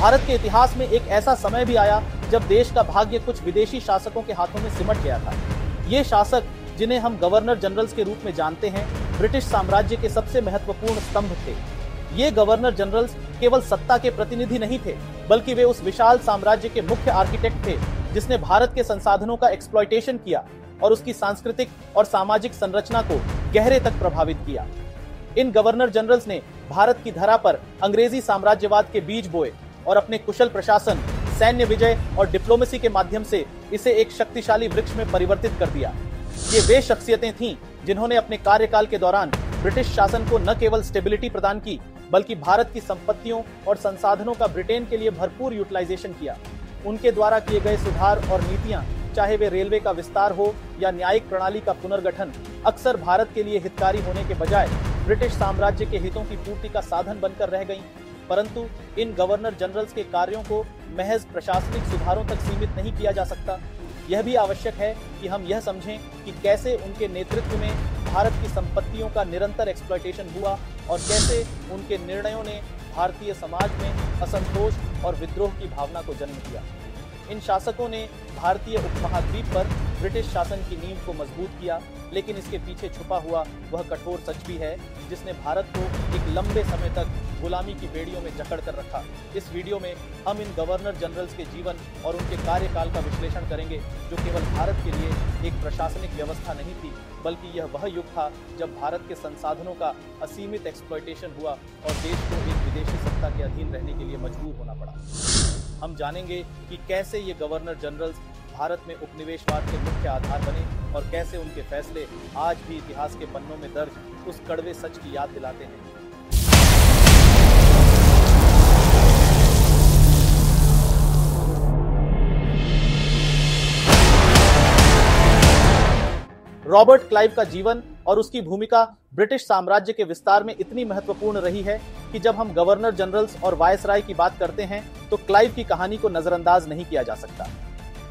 भारत के इतिहास में एक ऐसा समय भी आया जब देश का भाग्य कुछ विदेशी शासकों के हाथों में सिमट गया था। ये शासक, जिन्हें हम गवर्नर जनरल्स के रूप में जानते हैं, ब्रिटिश साम्राज्य के सबसे महत्वपूर्ण स्तंभ थे। ये गवर्नर जनरल्स केवल सत्ता के प्रतिनिधि नहीं थे, बल्कि वे उस विशाल साम्राज्य के मुख्य आर्किटेक्ट थे जिसने भारत के संसाधनों का एक्सप्लॉयटेशन किया और उसकी सांस्कृतिक और सामाजिक संरचना को गहरे तक प्रभावित किया। इन गवर्नर जनरल्स ने भारत की धरा पर अंग्रेजी साम्राज्यवाद के बीज बोए और अपने कुशल प्रशासन, सैन्य विजय और डिप्लोमेसी के माध्यम से इसे एक शक्तिशाली वृक्ष में परिवर्तित कर दिया। ये वे शख्सियतें थीं जिन्होंने अपने कार्यकाल के दौरान ब्रिटिश शासन को न केवल स्टेबिलिटी प्रदान की, बल्कि भारत की संपत्तियों और संसाधनों का ब्रिटेन के लिए भरपूर यूटिलाइजेशन किया। उनके द्वारा किए गए सुधार और नीतियां, चाहे वे रेलवे का विस्तार हो या न्यायिक प्रणाली का पुनर्गठन, अक्सर भारत के लिए हितकारी होने के बजाय ब्रिटिश साम्राज्य के हितों की पूर्ति का साधन बनकर रह गईं। परंतु इन गवर्नर जनरल्स के कार्यों को महज प्रशासनिक सुधारों तक सीमित नहीं किया जा सकता। यह भी आवश्यक है कि हम यह समझें कि कैसे उनके नेतृत्व में भारत की संपत्तियों का निरंतर एक्सप्लॉयटेशन हुआ और कैसे उनके निर्णयों ने भारतीय समाज में असंतोष और विद्रोह की भावना को जन्म दिया। इन शासकों ने भारतीय उपमहाद्वीप पर ब्रिटिश शासन की नींव को मजबूत किया, लेकिन इसके पीछे छुपा हुआ वह कठोर सच भी है जिसने भारत को एक लंबे समय तक गुलामी की बेड़ियों में जकड़ कर रखा। इस वीडियो में हम इन गवर्नर जनरल्स के जीवन और उनके कार्यकाल का विश्लेषण करेंगे, जो केवल भारत के लिए एक प्रशासनिक व्यवस्था नहीं थी, बल्कि यह वह युग था जब भारत के संसाधनों का असीमित एक्सप्लॉयटेशन हुआ और देश को एक विदेशी सत्ता के अधीन रहने के लिए मजबूर होना पड़ा। हम जानेंगे कि कैसे ये गवर्नर जनरल्स भारत में उपनिवेशवाद के मुख्य आधार बने और कैसे उनके फैसले आज भी इतिहास के पन्नों में दर्ज उस कड़वे सच की याद दिलाते हैं। रॉबर्ट क्लाइव का जीवन और उसकी भूमिका ब्रिटिश साम्राज्य के विस्तार में इतनी महत्वपूर्ण रही है कि जब हम गवर्नर जनरल्स और वायसराय की बात करते हैं तो क्लाइव की कहानी को नजरअंदाज नहीं किया जा सकता।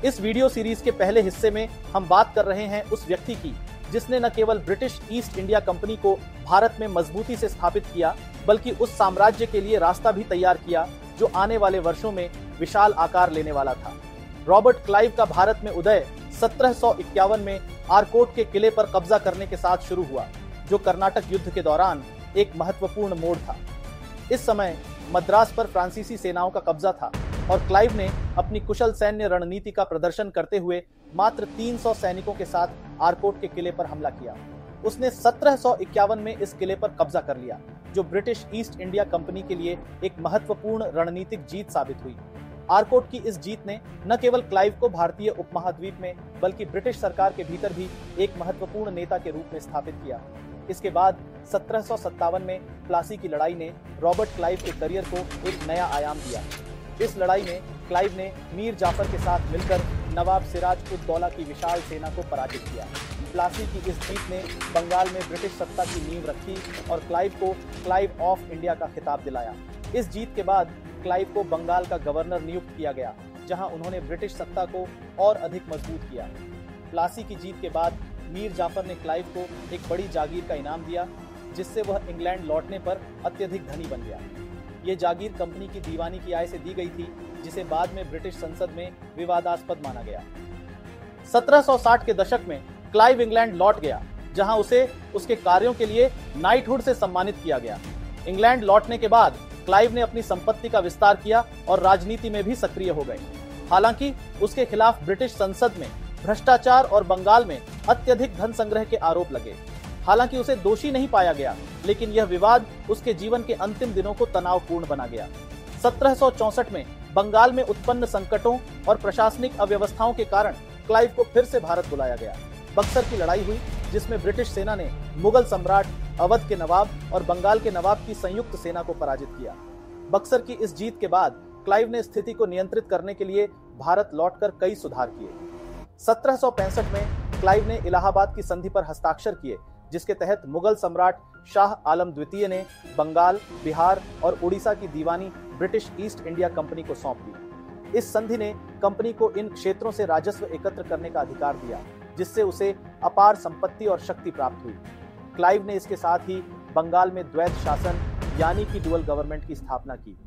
इस वीडियो सीरीज के पहले हिस्से में हम बात कर रहे हैं उस व्यक्ति की जिसने न केवल ब्रिटिश ईस्ट इंडिया कंपनी को भारत में मजबूती से स्थापित किया, बल्कि उस साम्राज्य के लिए रास्ता भी तैयार किया जो आने वाले वर्षों में विशाल आकार लेने वाला था। रॉबर्ट क्लाइव का भारत में उदय 1751 में आरकोट के किले पर कब्जा करने के साथ शुरू हुआ, जो कर्नाटक युद्ध के दौरान एक महत्वपूर्ण मोड़ था। इस समय मद्रास पर फ्रांसीसी सेनाओं का कब्जा था और क्लाइव ने अपनी कुशल सैन्य रणनीति का प्रदर्शन करते हुए मात्र 300 सैनिकों के साथ आरकोट के किले पर हमला किया। उसने 1751 में इस किले पर कब्जा कर लिया, जो ब्रिटिश ईस्ट इंडिया कंपनी के लिए एक महत्वपूर्ण रणनीतिक जीत साबित हुई। आरकोट की इस जीत ने न केवल क्लाइव को भारतीय उपमहाद्वीप में बल्कि ब्रिटिश सरकार के भीतर भी एक महत्वपूर्ण नेता के रूप में स्थापित किया। इसके बाद 1757 में प्लासी की लड़ाई ने रॉबर्ट क्लाइव के करियर को एक नया आयाम दिया। इस लड़ाई में क्लाइव ने मीर जाफर के साथ मिलकर नवाब सिराज उद दौला की विशाल सेना को पराजित किया। प्लासी की इस जीत ने बंगाल में ब्रिटिश सत्ता की नींव रखी और क्लाइव को क्लाइव ऑफ इंडिया का खिताब दिलाया। इस जीत के बाद क्लाइव को बंगाल का गवर्नर नियुक्त किया गया, जहां उन्होंने ब्रिटिश सत्ता को और अधिक मजबूत किया। प्लासी की जीत के बाद मीर जाफर ने क्लाइव को एक बड़ी जागीर का इनाम दिया, जिससे वह इंग्लैंड लौटने पर अत्यधिक धनी बन गया। ये जागीर कंपनी की दीवानी की आय से दी गई थी, जिसे बाद में ब्रिटिश संसद में विवादास्पद माना गया। 1760 के दशक में क्लाइव इंग्लैंड लौट गया, जहां उसे उसके कार्यों के लिए नाइटहुड से सम्मानित किया गया। इंग्लैंड लौटने के बाद क्लाइव ने अपनी संपत्ति का विस्तार किया और राजनीति में भी सक्रिय हो गए। हालांकि उसके खिलाफ ब्रिटिश संसद में भ्रष्टाचार और बंगाल में अत्यधिक धन संग्रह के आरोप लगे। हालांकि उसे दोषी नहीं पाया गया, लेकिन यह विवाद उसके जीवन के अंतिम दिनों को तनावपूर्ण बना गया। 1764 में बंगाल में उत्पन्न संकटों और प्रशासनिक अव्यवस्थाओं के कारण क्लाइव को फिर से भारत बुलाया गया। बक्सर की लड़ाई हुई, जिसमें ब्रिटिश सेना ने मुगल सम्राट, अवध के नवाब और बंगाल के नवाब की संयुक्त सेना को पराजित किया। बक्सर की इस जीत के बाद क्लाइव ने स्थिति को नियंत्रित करने के लिए भारत लौटकर कई सुधार किए। 1765 में क्लाइव ने इलाहाबाद की संधि पर हस्ताक्षर किए, जिसके तहत मुगल सम्राट शाह आलम द्वितीय ने बंगाल, बिहार और उड़ीसा की दीवानी ब्रिटिश ईस्ट इंडिया कंपनी को सौंप दी। इस संधि ने कंपनी को इन क्षेत्रों से राजस्व एकत्र करने का अधिकार दिया, जिससे उसे अपार संपत्ति और शक्ति प्राप्त हुई। क्लाइव ने इसके साथ ही बंगाल में द्वैत शासन यानी कि डुअल गवर्नमेंट की स्थापना की।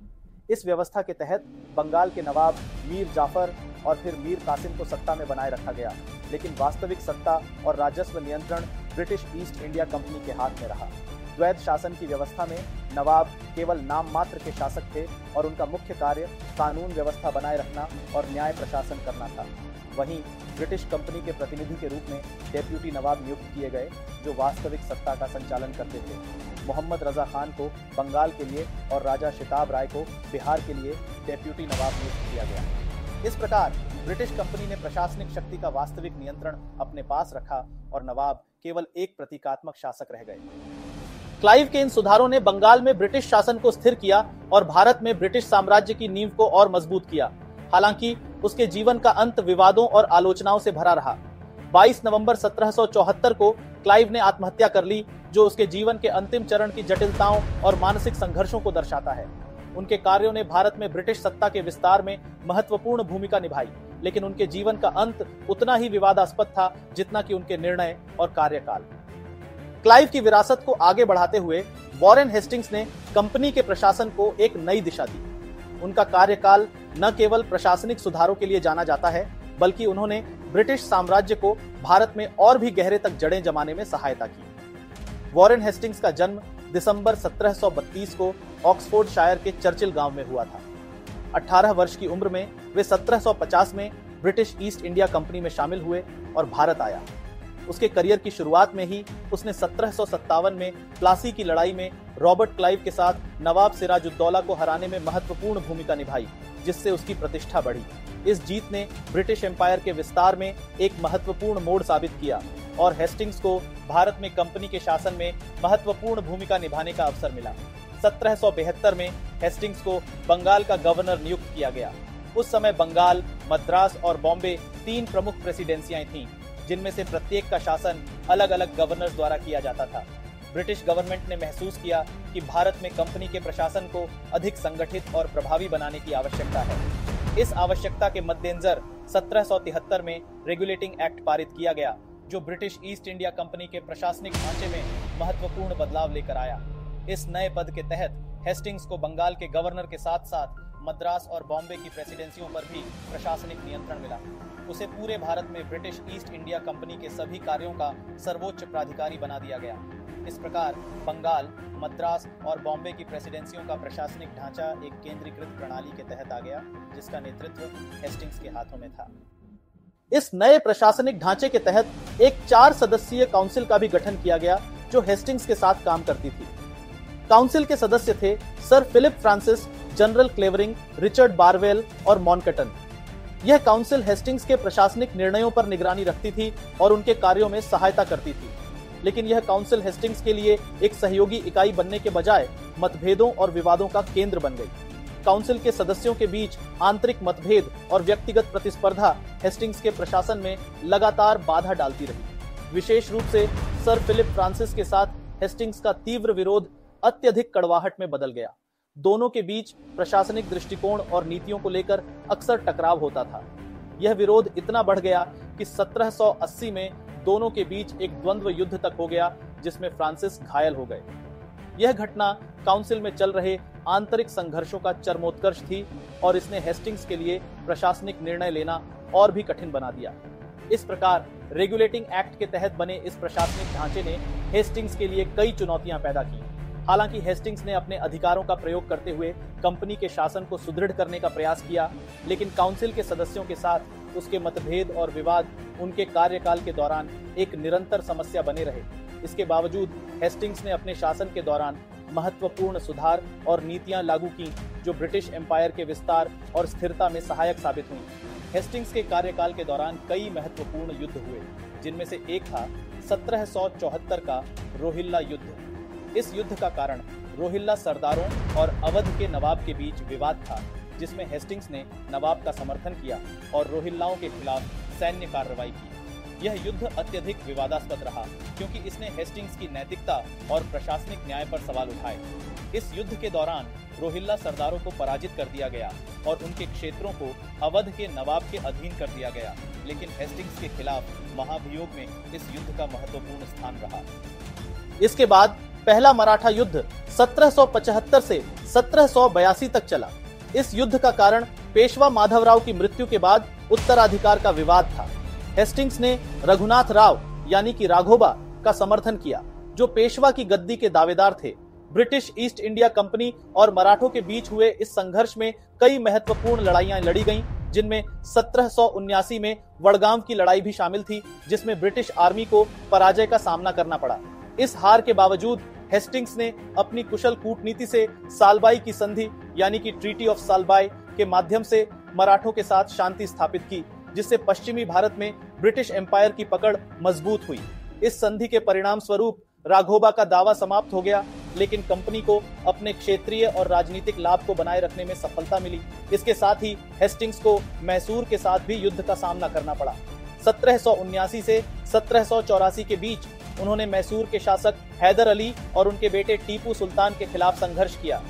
इस व्यवस्था के तहत बंगाल के नवाब मीर जाफर और फिर मीर कासिम को सत्ता में बनाए रखा गया, लेकिन वास्तविक सत्ता और राजस्व नियंत्रण ब्रिटिश ईस्ट इंडिया कंपनी के हाथ में रहा। द्वैध शासन की व्यवस्था में नवाब केवल नाम मात्र के शासक थे और उनका मुख्य कार्य कानून व्यवस्था बनाए रखना और न्याय प्रशासन करना था। वहीं ब्रिटिश कंपनी के प्रतिनिधि के रूप में डेप्यूटी नवाब नियुक्त किए गए, जो वास्तविक सत्ता का संचालन करते थे। मोहम्मद रजा खान को बंगाल के लिए और राजा शिताब राय को बिहार के लिए डेप्यूटी नवाब नियुक्त किया गया। इस प्रकार ब्रिटिश कंपनी ने प्रशासनिक शक्ति का वास्तविक नियंत्रण अपने पास रखा और नवाब केवल एक प्रतीकात्मक शासक रह गए। क्लाइव के इन सुधारों ने बंगाल में ब्रिटिश शासन को स्थिर किया और भारत में ब्रिटिश साम्राज्य की नींव को और मजबूत किया। हालांकि उसके जीवन का अंत विवादों और आलोचनाओं से भरा रहा। 22 नवंबर 1774 को क्लाइव ने आत्महत्या कर ली, जो उसके जीवन के अंतिम चरण की जटिलताओं और मानसिक संघर्षों को दर्शाता है। उनके कार्यों ने भारत में ब्रिटिश सत्ता के विस्तार में महत्वपूर्ण भूमिका निभाई, लेकिन उनके जीवन का अंत उतना ही विवादास्पद था जितना कि उनके निर्णय और कार्यकाल। क्लाइव की विरासत को आगे बढ़ाते हुए वॉरेन हेस्टिंग्स ने कंपनी के प्रशासन को एक नई दिशा दी। उनका कार्यकाल न केवल प्रशासनिक सुधारों के लिए जाना जाता है, बल्कि उन्होंने ब्रिटिश साम्राज्य को भारत में और भी गहरे तक जड़ें जमाने में सहायता की। वॉरेन हेस्टिंग्स का जन्म दिसंबर 1732 को ऑक्सफोर्डशायर के चर्चिल गांव में हुआ था। 18 वर्ष की उम्र में वे 1750 में ब्रिटिश ईस्ट इंडिया कंपनी में शामिल हुए और भारत आया। उसके करियर की शुरुआत में ही उसने 1757 में प्लासी की लड़ाई में रॉबर्ट क्लाइव के साथ नवाब सिराजुद्दौला को हराने में महत्वपूर्ण भूमिका निभाई, जिससे उसकी प्रतिष्ठा बढ़ी। इस जीत ने ब्रिटिश एम्पायर के विस्तार में एक महत्वपूर्ण मोड़ साबित किया और हेस्टिंग्स को भारत में कंपनी के शासन में महत्वपूर्ण भूमिका निभाने का अवसर मिला। 1772 में हेस्टिंग्स को बंगाल का गवर्नर नियुक्त किया गया। उस समय बंगाल, मद्रास और बॉम्बे 3 प्रमुख प्रेसिडेंसियां थीं, जिनमें से प्रत्येक का शासन अलग अलग गवर्नर द्वारा किया जाता था। ब्रिटिश गवर्नमेंट ने महसूस किया कि भारत में कंपनी के प्रशासन को अधिक संगठित और प्रभावी बनाने की आवश्यकता है। इस आवश्यकता के मद्देनजर 1773 में रेगुलेटिंग एक्ट पारित किया गया, जो ब्रिटिश ईस्ट इंडिया कंपनी के प्रशासनिक ढांचे में महत्वपूर्ण बदलाव लेकर आया। इस नए पद के तहत हेस्टिंग्स को बंगाल के गवर्नर के साथ साथ मद्रास और बॉम्बे की प्रेसिडेंसियों पर भी प्रशासनिक नियंत्रण मिला। उसे पूरे भारत में ब्रिटिश ईस्ट इंडिया कंपनी के सभी कार्यों का सर्वोच्च प्राधिकारी बना दिया गया। इस प्रकार बंगाल, मद्रास और बॉम्बे की प्रेसिडेंसियों का प्रशासनिक ढांचा एक केंद्रीकृत प्रणाली के तहत आ गया, जिसका नेतृत्व हेस्टिंग्स के हाथों में था। इस नए प्रशासनिक ढांचे के तहत एक 4 सदस्यीय काउंसिल का भी गठन किया गया, जो हेस्टिंग्स के साथ काम करती थी। काउंसिल के सदस्य थे sir Philip Francis, general Clavering, Richard Barwell और मॉनकटन। यह काउंसिल हेस्टिंग्स के प्रशासनिक निर्णयों पर निगरानी रखती थी और उनके कार्यों में सहायता करती थी। लेकिन यह काउंसिल हेस्टिंग्स के लिए एक सहयोगी इकाई बनने के बजाय मतभेदों और विवादों का केंद्र बन गई। काउंसिल के सदस्यों के बीच आंतरिक मतभेद और व्यक्तिगत प्रतिस्पर्धा हेस्टिंग्स के प्रशासन में लगातार बाधा डालती रही। विशेष रूप से सर फिलिप फ्रांसिस के साथ हेस्टिंग्स का तीव्र विरोध अत्यधिक कड़वाहट में बदल गया। दोनों के बीच प्रशासनिक दृष्टिकोण और नीतियों को लेकर अक्सर टकराव होता था। यह विरोध इतना बढ़ गया कि 1780 में दोनों के बीच एक द्वंद्व युद्ध तक हो गया, जिसमें फ्रांसिस घायल हो गए। यह घटना काउंसिल में चल रहे आंतरिक संघर्षों का चरमोत्कर्ष थी और इसने हेस्टिंग्स के लिए प्रशासनिक निर्णय लेना और भी कठिन बना दिया। इस प्रकार रेगुलेटिंग एक्ट के तहत बने इस प्रशासनिक ढांचे ने हेस्टिंग्स के लिए कई चुनौतियां पैदा की। हालांकि हेस्टिंग्स ने अपने अधिकारों का प्रयोग करते हुए कंपनी के शासन को सुदृढ़ करने का प्रयास किया, लेकिन काउंसिल के सदस्यों के साथ उसके मतभेद और विवाद उनके कार्यकाल के दौरान एक निरंतर समस्या बने रहे। इसके बावजूद हेस्टिंग्स ने अपने शासन के दौरान महत्वपूर्ण सुधार और नीतियां लागू की, जो ब्रिटिश एम्पायर के विस्तार और स्थिरता में सहायक साबित हुई। हेस्टिंग्स के कार्यकाल के दौरान कई महत्वपूर्ण युद्ध हुए, जिनमें से एक था 1774 का रोहिल्ला युद्ध। इस युद्ध का कारण रोहिल्ला सरदारों और अवध के नवाब के बीच विवाद था, जिसमें हेस्टिंग्स ने नवाब का समर्थन किया और रोहिल्लाओं के खिलाफ सैन्य कार्रवाई की। यह युद्ध अत्यधिक विवादास्पद रहा, क्योंकि इसने हेस्टिंग्स की नैतिकता और प्रशासनिक न्याय पर सवाल उठाए। इस युद्ध के दौरान रोहिल्ला सरदारों को पराजित कर दिया गया और उनके क्षेत्रों को अवध के नवाब के अधीन कर दिया गया, लेकिन हेस्टिंग्स के खिलाफ महाभियोग में इस युद्ध का महत्वपूर्ण स्थान रहा। इसके बाद पहला मराठा युद्ध 1775 से 1782 तक चला। इस युद्ध का कारण पेशवा माधवराव की मृत्यु के बाद उत्तराधिकार का विवाद था। हेस्टिंग्स ने रघुनाथ राव यानी कि राघोबा का समर्थन किया, जो पेशवा की गद्दी के दावेदार थे। ब्रिटिश ईस्ट इंडिया कंपनी और मराठों के बीच हुए इस संघर्ष में कई महत्वपूर्ण लड़ाइयां लड़ी गईं, जिनमें 1779 में वडगांव की लड़ाई भी शामिल थी, जिसमें ब्रिटिश आर्मी को पराजय का सामना करना पड़ा। इस हार के बावजूद हेस्टिंग्स ने अपनी कुशल कूटनीति से सालबाई की संधि यानी कि ट्रीटी ऑफ सालबाई के माध्यम से मराठों के साथ शांति स्थापित की, जिससे पश्चिमी भारत में ब्रिटिश एम्पायर की पकड़ मजबूत हुई। इस संधि के परिणाम स्वरूप राघोबा का दावा समाप्त हो गया, लेकिन कंपनी को अपने क्षेत्रीय और राजनीतिक लाभ को बनाए रखने में सफलता मिली। इसके साथ ही हेस्टिंग्स को मैसूर के साथ भी युद्ध का सामना करना पड़ा। 1779 से 1784 के बीच उन्होंने मैसूर के शासक हैदर अली और उनके बेटे टीपू सुल्तान के खिलाफ संघर्ष किया।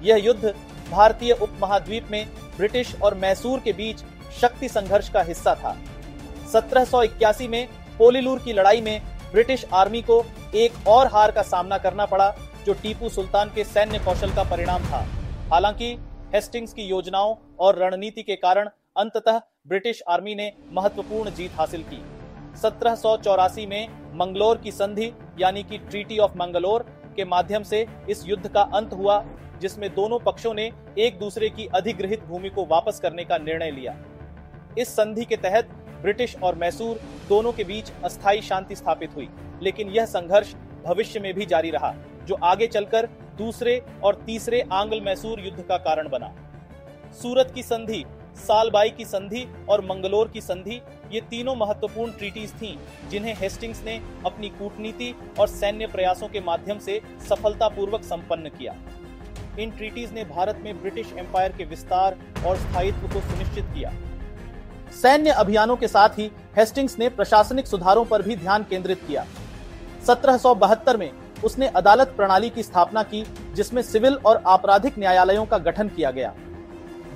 यह युद्ध भारतीय उपमहाद्वीप में ब्रिटिश और मैसूर के बीच शक्ति संघर्ष का हिस्सा था। 1781 में पोलीलूर की लड़ाई में ब्रिटिश आर्मी को एक और हार का सामना करना पड़ा, जो टीपू सुल्तान के सैन्य कौशल का परिणाम था। हालांकि हेस्टिंग्स की योजनाओं और रणनीति के कारण अंततः ब्रिटिश आर्मी ने महत्वपूर्ण जीत हासिल की। 1784 में मंगलोर की संधि यानी कि ट्रीटी ऑफ मंगलोर के माध्यम से इस युद्ध का अंत हुआ, जिसमें दोनों पक्षों ने एक दूसरे की अधिग्रहित भूमि को वापस करने का निर्णय लिया। इस संधि के तहत ब्रिटिश और मैसूर दोनों के बीच अस्थायी शांति स्थापित हुई, लेकिन यह संघर्ष भविष्य में भी जारी रहा, जो आगे चलकर दूसरे और तीसरे आंग्ल मैसूर युद्ध का कारण बना। सूरत की संधि, सालबाई की संधि और मंगलोर की संधि, ये तीनों महत्वपूर्ण ट्रीटीज थीं, जिन्हें हेस्टिंग्स ने अपनी कूटनीति और सैन्य प्रयासों के माध्यम से सफलतापूर्वक संपन्न किया। इन ट्रीटीज ने भारत में ब्रिटिश एम्पायर के विस्तार और स्थायित्व को सुनिश्चित किया। सैन्य अभियानों के साथ ही हेस्टिंग्स ने प्रशासनिक सुधारों पर भी ध्यान केंद्रित किया। 1772 में उसने अदालत प्रणाली की स्थापना की, जिसमें सिविल और आपराधिक न्यायालयों का गठन किया गया।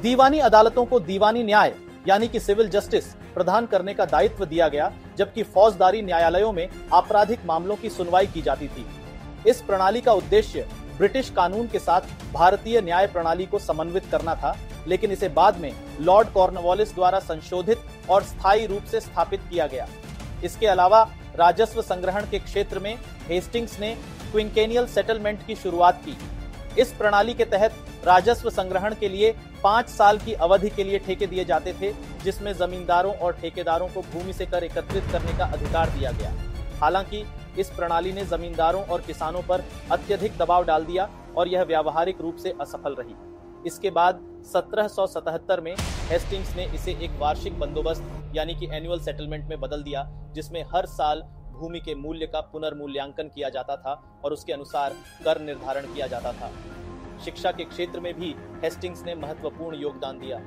दीवानी अदालतों को दीवानी न्याय यानी कि सिविल जस्टिस प्रदान करने का दायित्व दिया गया, जबकि फौजदारी न्यायालयों में आपराधिक मामलों की सुनवाई की जाती थी। इस प्रणाली का उद्देश्य ब्रिटिश कानून के साथ भारतीय न्याय प्रणाली को समन्वित करना था, लेकिन इसे बाद में लॉर्ड कॉर्नवालिस द्वारा संशोधित और स्थायी रूप से स्थापित किया गया। इसके अलावा राजस्व संग्रहण के क्षेत्र में हेस्टिंग्स ने क्विंकेनियल सेटलमेंट की शुरुआत की। इस प्रणाली के तहत राजस्व संग्रहण के लिए 5 साल की अवधि के लिए ठेके दिए जाते थे, जिसमें जमींदारों और ठेकेदारों को भूमि से कर एकत्रित करने का अधिकार दिया गया। हालांकि इस प्रणाली ने जमींदारों और किसानों पर अत्यधिक दबाव डाल दिया और यह व्यावहारिक रूप से असफल रही। इसके बाद 1777 में हेस्टिंग्स ने इसे एक वार्षिक बंदोबस्त यानी कि एनुअल सेटलमेंट में बदल दिया, जिसमें हर साल भूमि के मूल्य का पुनर्मूल्यांकन किया जाता था और उसके अनुसार कर निर्धारण किया जाता था। शिक्षा के क्षेत्र में भी हेस्टिंग्स ने महत्वपूर्ण योगदान दिया।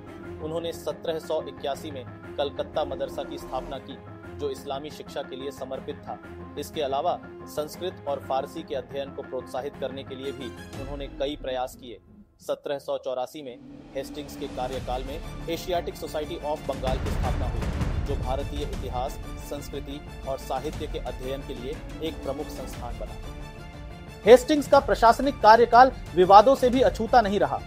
उन्होंने 1781 में कलकत्ता मदरसा की स्थापना की, जो इस्लामी शिक्षा के लिए समर्पित था। इसके अलावा संस्कृत और फारसी के अध्ययन को प्रोत्साहित करने के लिए भी उन्होंने कई प्रयास किए। 1784 में हेस्टिंग्स के कार्यकाल में एशियाटिक सोसाइटी ऑफ बंगाल की स्थापना हुई, जो भारतीय इतिहास, संस्कृति और साहित्य के अध्ययन के लिए एक प्रमुख संस्थान बना। हेस्टिंग्स का प्रशासनिक कार्यकाल विवादों से भी अछूता नहीं रहा।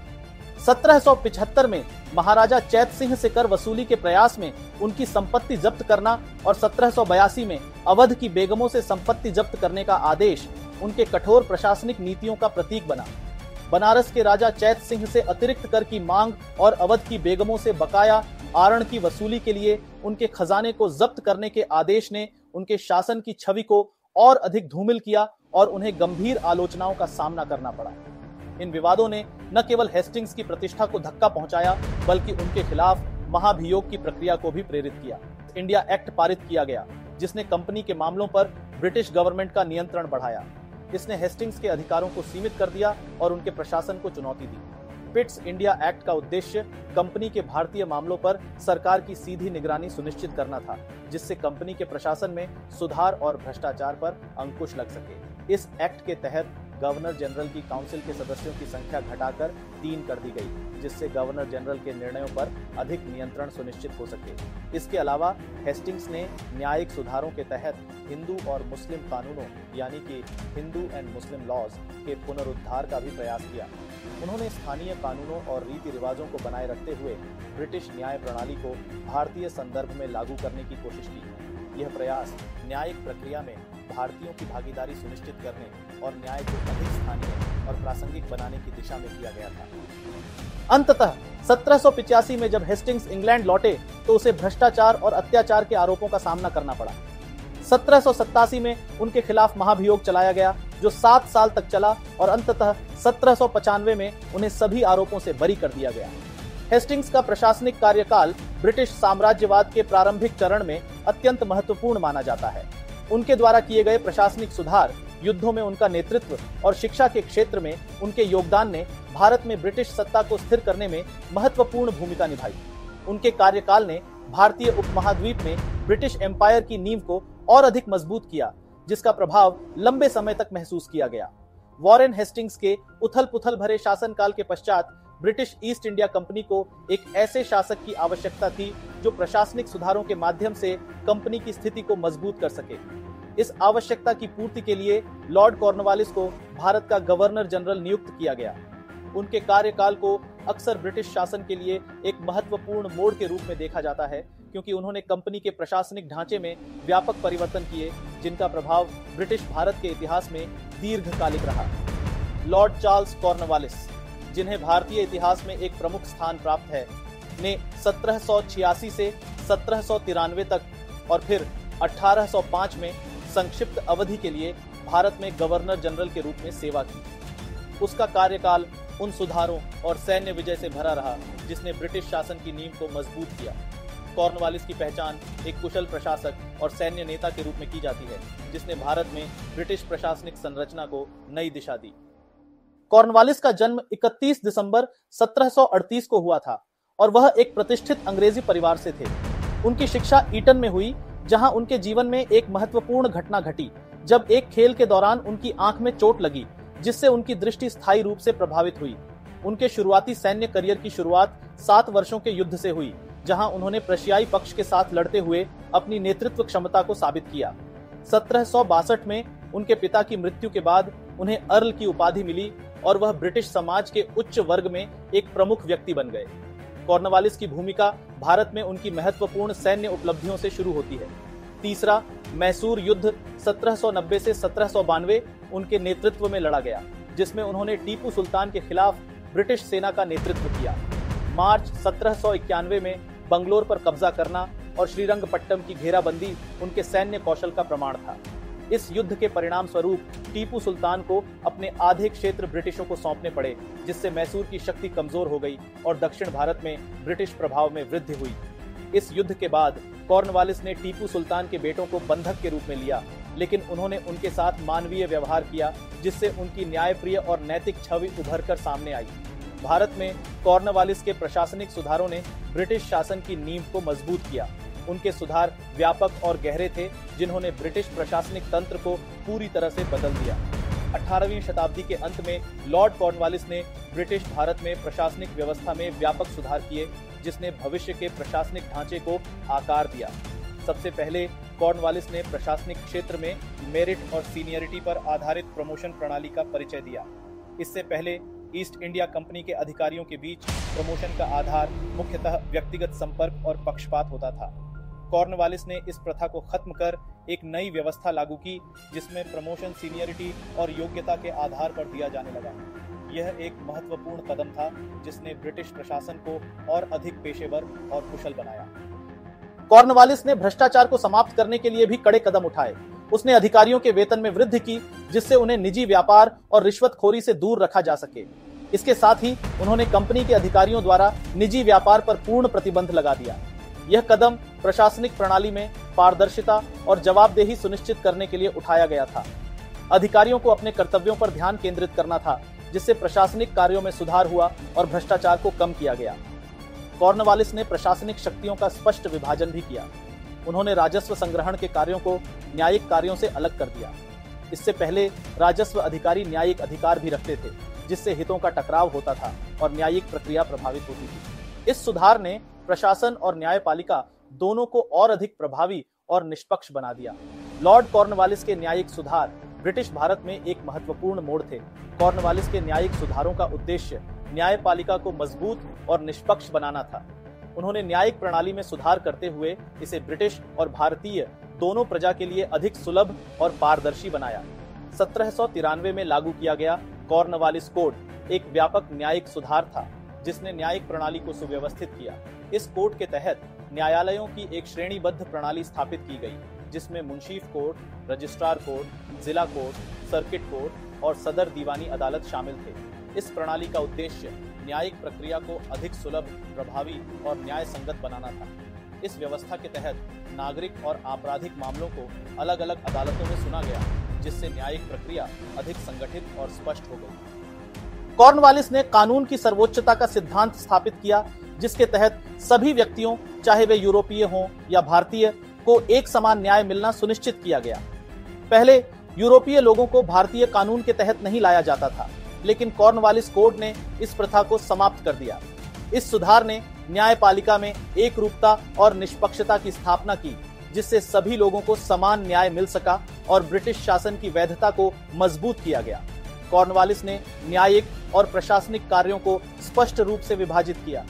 1775 में महाराजा चैत सिंह से कर वसूली के प्रयास में उनकी संपत्ति जब्त करना और 1782 में अवध की बेगमों से संपत्ति जब्त करने का आदेश उनके कठोर प्रशासनिक नीतियों का प्रतीक बना। बनारस के राजा चैत सिंह से अतिरिक्त कर की मांग और अवध की बेगमों से बकाया आरण की वसूली के लिए उनके खजाने को जब्त करने के आदेश ने उनके शासन की छवि को और अधिक धूमिल किया और उन्हें गंभीर आलोचनाओं का सामना करना पड़ा। इन विवादों ने न केवल हेस्टिंग्स की प्रतिष्ठा को धक्का पहुंचाया, बल्कि उनके खिलाफ महाभियोग की प्रक्रिया को भी प्रेरित किया। इंडिया एक्ट पारित किया गया, जिसने कंपनी के मामलों पर ब्रिटिश गवर्नमेंट का नियंत्रण बढ़ाया। इसने हेस्टिंग्स के अधिकारों को सीमित कर दिया और उनके प्रशासन को चुनौती दी। पिट्स इंडिया एक्ट का उद्देश्य कंपनी के भारतीय मामलों पर सरकार की सीधी निगरानी सुनिश्चित करना था, जिससे कंपनी के प्रशासन में सुधार और भ्रष्टाचार पर अंकुश लग सके। इस एक्ट के तहत गवर्नर जनरल की काउंसिल के सदस्यों की संख्या घटाकर 3 कर दी गई, जिससे गवर्नर जनरल के निर्णयों पर अधिक नियंत्रण सुनिश्चित हो सके। इसके अलावा हेस्टिंग्स ने न्यायिक सुधारों के तहत हिंदू और मुस्लिम कानूनों यानी कि हिंदू एंड मुस्लिम लॉज के पुनरुद्धार का भी प्रयास किया। उन्होंने स्थानीय कानूनों और रीति रिवाजों को बनाए रखते हुए ब्रिटिश न्याय प्रणाली को भारतीय संदर्भ में लागू करने की कोशिश की। यह प्रयास न्यायिक प्रक्रिया में भारतीयों की भागीदारी सुनिश्चित करने और न्याय को अधिक स्थानीय और प्रासंगिक बनाने की दिशा में किया गया था। अंततः 1785 में जब हेस्टिंग्स इंग्लैंड लौटे तो उसे भ्रष्टाचार और अत्याचार के आरोपों का सामना करना पड़ा। 1787 में उनके खिलाफ महाभियोग चलाया गया जो 7 साल तक चला और अंततः 1795 में उन्हें सभी आरोपों से बरी कर दिया गया। हेस्टिंग्स का प्रशासनिक कार्यकाल ब्रिटिश साम्राज्यवाद के प्रारंभिक चरण में अत्यंत महत्वपूर्ण माना जाता है। उनके द्वारा किए गए प्रशासनिक सुधार, युद्धों में उनका नेतृत्व और शिक्षा के क्षेत्र में उनके योगदान ने भारत में ब्रिटिश सत्ता को स्थिर करने में महत्वपूर्ण भूमिका निभाई। उनके कार्यकाल ने भारतीय उपमहाद्वीप में ब्रिटिश एम्पायर की नींव को और अधिक मजबूत किया, जिसका प्रभाव लंबे समय तक महसूस किया गया। वॉरेन हेस्टिंग्स के उथल-पुथल भरे शासनकाल के पश्चात ब्रिटिश ईस्ट इंडिया कंपनी को एक ऐसे शासक की आवश्यकता थी जो प्रशासनिक सुधारों के माध्यम से कंपनी की स्थिति को मजबूत कर सके। इस आवश्यकता की पूर्ति के लिए लॉर्ड कॉर्नवालिस को भारत का गवर्नर जनरल नियुक्त किया गया। उनके कार्यकाल को अक्सर ब्रिटिश शासन के लिए एक महत्वपूर्ण मोड़ के रूप में देखा जाता है, क्योंकि उन्होंने कंपनी के प्रशासनिक ढांचे में व्यापक परिवर्तन किए, जिनका प्रभाव ब्रिटिश भारत के इतिहास में दीर्घकालिक रहा। लॉर्ड चार्ल्स कॉर्नवालिस, जिन्हें भारतीय इतिहास में एक प्रमुख स्थान प्राप्त है, ने 1786 से 1793 तक और फिर 1805 में संक्षिप्त अवधि के लिए भारत में गवर्नर जनरल के रूप में सेवा की। उसका कार्यकाल उन सुधारों और सैन्य विजय से भरा रहा जिसने ब्रिटिश शासन की नींव को मजबूत किया। कॉर्नवालिस की पहचान एक कुशल प्रशासक और सैन्य नेता के रूप में की जाती है, जिसने भारत में ब्रिटिश प्रशासनिक संरचना को नई दिशा दी। कॉर्नवालिस का जन्म 31 दिसंबर 1738 को हुआ था और वह एक प्रतिष्ठित अंग्रेजी परिवार से थे। उनकी शिक्षा ईटन में हुई, जहां उनके जीवन में एक महत्वपूर्ण घटना घटी जब एक खेल के दौरान उनकी आंख में चोट लगी, जिससे उनकी दृष्टि स्थायी रूप से प्रभावित हुई। उनके शुरुआती सैन्य करियर की शुरुआत 7 वर्षों के युद्ध से हुई, जहां उन्होंने प्रशियाई पक्ष के साथ लड़ते हुए अपनी नेतृत्व क्षमता को साबित किया। 1762 में उनके पिता की मृत्यु के बाद उन्हें अर्ल की उपाधि मिली और वह ब्रिटिश समाज के उच्च वर्ग में एक प्रमुख व्यक्ति बन गए। कॉर्नवालिस की भूमिका भारत में उनकी महत्वपूर्ण सैन्य उपलब्धियों से शुरू होती है। तीसरा मैसूर युद्ध 1790 से 1792 उनके नेतृत्व में लड़ा गया, जिसमें उन्होंने टीपू सुल्तान के खिलाफ ब्रिटिश सेना का नेतृत्व किया। मार्च 1791 में बंगलोर पर कब्जा करना और श्रीरंगपट्टम की घेराबंदी उनके सैन्य कौशल का प्रमाण था। इस युद्ध के परिणाम स्वरूप टीपू सुल्तान को अपने आधे क्षेत्र ब्रिटिशों को सौंपने पड़े, जिससे मैसूर की शक्ति कमजोर हो गई और दक्षिण भारत में ब्रिटिश प्रभाव में वृद्धि हुई। इस युद्ध के बाद कॉर्नवालिस ने टीपू सुल्तान के बेटों को बंधक के रूप में लिया, लेकिन उन्होंने उनके साथ मानवीय व्यवहार किया, जिससे उनकी न्यायप्रिय और नैतिक छवि उभर कर सामने आई। भारत में कॉर्नवालिस के प्रशासनिक सुधारों ने ब्रिटिश शासन की नींव को मजबूत किया। उनके सुधार व्यापक और गहरे थे, जिन्होंने ब्रिटिश प्रशासनिक तंत्र को पूरी तरह से बदल दिया। 18वीं शताब्दी के अंत में लॉर्ड कॉर्नवालिस ने ब्रिटिश भारत में प्रशासनिक व्यवस्था में व्यापक सुधार किए, जिसने भविष्य के प्रशासनिक ढांचे को आकार दिया। सबसे पहले कॉर्नवालिस ने प्रशासनिक क्षेत्र में मेरिट और सीनियरिटी पर आधारित प्रमोशन प्रणाली का परिचय दिया। इससे पहले ईस्ट इंडिया कंपनी के अधिकारियों के बीच प्रमोशन का आधार मुख्यतः व्यक्तिगत संपर्क और पक्षपात होता था। कॉर्नवालिस ने इस प्रथा को खत्म कर एक नई व्यवस्था लागू की, जिसमें प्रमोशन सीनियरिटी और योग्यता के आधार पर दिया जाने लगा। यह एक महत्वपूर्ण कदम था, जिसने ब्रिटिश प्रशासन को और अधिक पेशेवर और कुशल बनाया। कॉर्नवालिस ने भ्रष्टाचार को समाप्त करने के लिए भी कड़े कदम उठाए। उसने अधिकारियों के वेतन में वृद्धि की, जिससे उन्हें निजी व्यापार और रिश्वतखोरी से दूर रखा जा सके। इसके साथ ही उन्होंने कंपनी के अधिकारियों द्वारा निजी व्यापार पर पूर्ण प्रतिबंध लगा दिया। यह कदम प्रशासनिक प्रणाली में पारदर्शिता और जवाबदेही सुनिश्चित करने के लिए उठाया गया था। अधिकारियों को अपने कर्तव्यों पर ध्यान केंद्रित करना था, जिससे प्रशासनिक कार्यों में सुधार हुआ और भ्रष्टाचार को कम किया गया। कॉर्नवालिस ने प्रशासनिक शक्तियों का स्पष्ट विभाजन भी किया। उन्होंने राजस्व संग्रहण के कार्यों को न्यायिक कार्यों से अलग कर दिया। इससे पहले राजस्व अधिकारी न्यायिक अधिकार भी रखते थे, जिससे हितों का टकराव होता था और न्यायिक प्रक्रिया प्रभावित होती थी। इस सुधार ने प्रशासन और न्यायपालिका दोनों को और अधिक प्रभावी और निष्पक्ष बना दिया। लॉर्ड कॉर्नवालिस के न्यायिक सुधार ब्रिटिश भारत में एक महत्वपूर्ण मोड़ थे। कॉर्नवालिस के न्यायिक सुधारों का उद्देश्य न्यायपालिका को मजबूत और निष्पक्ष बनाना था। उन्होंने न्यायिक प्रणाली में सुधार करते हुए इसे ब्रिटिश और भारतीय दोनों प्रजा के लिए अधिक सुलभ और पारदर्शी बनाया। 1793 में लागू किया गया कॉर्नवालिस कोड एक व्यापक न्यायिक सुधार था जिसने न्यायिक प्रणाली को सुव्यवस्थित किया। इस कोड के तहत न्यायालयों की एक श्रेणीबद्ध प्रणाली स्थापित की गई जिसमें मुंशीफ कोर्ट, रजिस्ट्रार कोर्ट, जिला कोर्ट, सर्किट कोर्ट और सदर दीवानी अदालत शामिल थे। इस प्रणाली का उद्देश्य न्यायिक प्रक्रिया को अधिक सुलभ, प्रभावी और न्याय संगत बनाना था। इस व्यवस्था के तहत नागरिक और आपराधिक मामलों को अलग अलग अदालतों में सुना गया, जिससे न्यायिक प्रक्रिया अधिक संगठित और स्पष्ट हो गई। कॉर्नवालिस ने कानून की सर्वोच्चता का सिद्धांत स्थापित किया, जिसके तहत सभी व्यक्तियों, चाहे वे यूरोपीय हों या भारतीय, को एक समान न्याय मिलना सुनिश्चित किया गया। पहले यूरोपीय लोगों को भारतीय कानून के तहत नहीं लाया जाता था, लेकिन कॉर्नवालिस कोड ने इस प्रथा को समाप्त कर दिया। इस सुधार ने न्यायपालिका में एक रूपता और निष्पक्षता की स्थापना की, जिससे सभी लोगों को समान न्याय मिल सका और ब्रिटिश शासन की वैधता को मजबूत किया गया। कॉर्नवालिस ने न्यायिक और प्रशासनिक कार्यों को स्पष्ट रूप से विभाजित किया।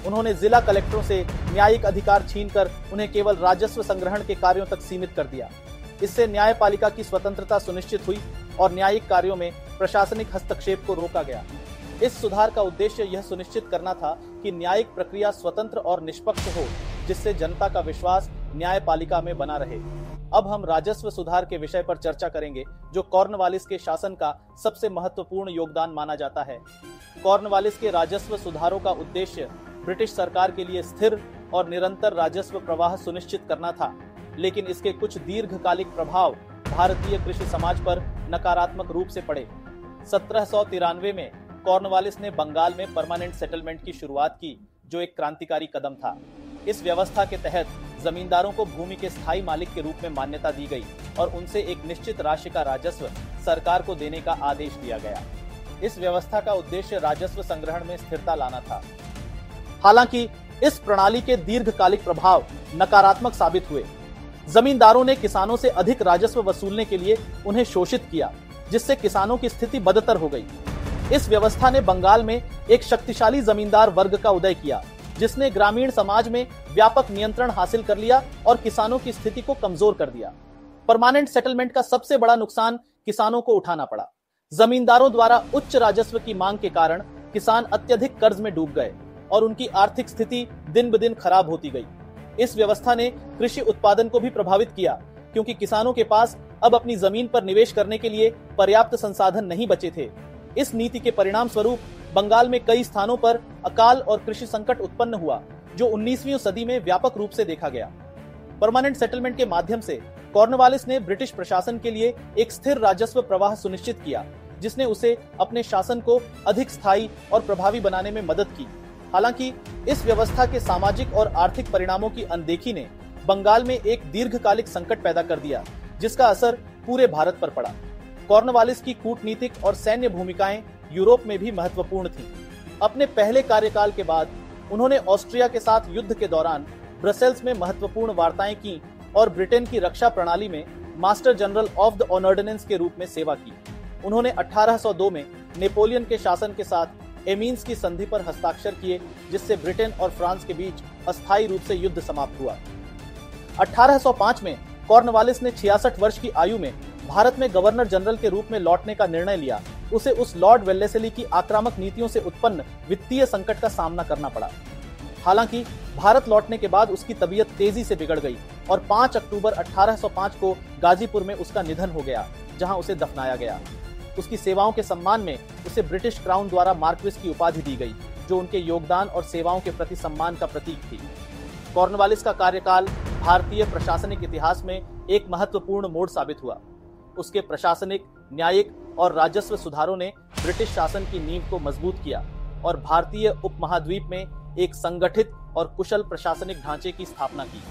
उन्होंने जिला कलेक्टरों से न्यायिक अधिकार छीनकर उन्हें केवल राजस्व संग्रहण के कार्यों तक सीमित कर दिया। इससे न्यायपालिका की स्वतंत्रता सुनिश्चित हुई और न्यायिक कार्यों में प्रशासनिक हस्तक्षेप को रोका गया। इस सुधार का उद्देश्य यह सुनिश्चित करना था कि न्यायिक प्रक्रिया स्वतंत्र और निष्पक्ष हो, जिससे जनता का विश्वास न्यायपालिका में बना रहे। अब हम राजस्व सुधार के विषय पर चर्चा करेंगे, जो कॉर्नवालिस के शासन का सबसे महत्वपूर्ण योगदान माना जाता है। कॉर्नवालिस के राजस्व सुधारों का उद्देश्य ब्रिटिश सरकार के लिए स्थिर और निरंतर राजस्व प्रवाह सुनिश्चित करना था, लेकिन इसके कुछ दीर्घकालिक प्रभाव भारतीय कृषि समाज पर नकारात्मक रूप से पड़े। 1793 में कॉर्नवालिस ने बंगाल में परमानेंट सेटलमेंट की शुरुआत की, जो एक क्रांतिकारी कदम था। इस व्यवस्था के तहत जमींदारों को भूमि के स्थायी मालिक के रूप में मान्यता दी गई और उनसे एक निश्चित राशि का राजस्व सरकार को देने का आदेश दिया गया। इस व्यवस्था का उद्देश्य राजस्व संग्रहण में स्थिरता लाना था। हालांकि इस प्रणाली के दीर्घकालिक प्रभाव नकारात्मक साबित हुए। जमींदारों ने किसानों से अधिक राजस्व वसूलने के लिए उन्हें शोषित किया, जिससे किसानों की स्थिति बदतर हो गई। इस व्यवस्था ने बंगाल में एक शक्तिशाली जमींदार वर्ग का उदय किया, जिसने ग्रामीण समाज में व्यापक नियंत्रण हासिल कर लिया और किसानों की स्थिति को कमजोर कर दिया। परमानेंट सेटलमेंट का सबसे बड़ा नुकसान किसानों को उठाना पड़ा। जमींदारों द्वारा उच्च राजस्व की मांग के कारण किसान अत्यधिक कर्ज में डूब गए और उनकी आर्थिक स्थिति दिन ब दिन खराब होती गई। इस व्यवस्था ने कृषि उत्पादन को भी प्रभावित किया, क्योंकि किसानों के पास अब अपनी जमीन पर निवेश करने के लिए पर्याप्त संसाधन नहीं बचे थे। इस नीति के परिणाम स्वरूप बंगाल में कई स्थानों पर अकाल और कृषि संकट उत्पन्न हुआ, जो 19वीं सदी में व्यापक रूप से देखा गया। परमानेंट सेटलमेंट के माध्यम से कॉर्नवालिस ने ब्रिटिश प्रशासन के लिए एक स्थिर राजस्व प्रवाह सुनिश्चित किया, जिसने उसे अपने शासन को अधिक स्थायी और प्रभावी बनाने में मदद की। हालांकि इस व्यवस्था के सामाजिक और आर्थिक परिणामों की अनदेखी ने बंगाल में एक दीर्घकालिक संकट पैदा कर दिया, जिसका असर पूरे भारत पर पड़ा। कॉर्नवालिस की कूटनीतिक और सैन्य भूमिकाएं यूरोप में भी महत्वपूर्ण थीं। अपने पहले कार्यकाल के बाद उन्होंने ऑस्ट्रिया के साथ युद्ध के दौरान ब्रसेल्स में महत्वपूर्ण वार्ताएं की और ब्रिटेन की रक्षा प्रणाली में master general of the ordnance के रूप में सेवा की। उन्होंने 1802 में नेपोलियन के शासन के साथ एमीन्स की संधि पर हस्ताक्षर किए, जिससे ब्रिटेन और फ्रांस के बीच अस्थायी रूप से युद्ध समाप्त हुआ। 1805 में कॉर्नवालिस ने 66 वर्ष की आयु में भारत में गवर्नर जनरल के रूप में लौटने का निर्णय लिया। उसे उस लॉर्ड वेल्लेस्ली की आक्रामक नीतियों से उत्पन्न वित्तीय संकट का सामना करना पड़ा। हालांकि भारत लौटने के बाद उसकी तबीयत तेजी से बिगड़ गई और 5 अक्टूबर 1805 को गाजीपुर में उसका निधन हो गया, जहां उसे दफनाया गया। उसकी सेवाओं के सम्मान में उसे ब्रिटिश क्राउन द्वारा मार्क्विस की उपाधि दी गई, जो उनके योगदान और सेवाओं के प्रति सम्मान का प्रतीक थी। कॉर्नवालिस का कार्यकाल भारतीय प्रशासनिक इतिहास में एक महत्वपूर्ण मोड़ साबित हुआ। उसके प्रशासनिक, न्यायिक और राजस्व सुधारों ने ब्रिटिश शासन की नींव को मजबूत किया और भारतीय उपमहाद्वीप में एक संगठित और कुशल प्रशासनिक ढांचे की स्थापना की।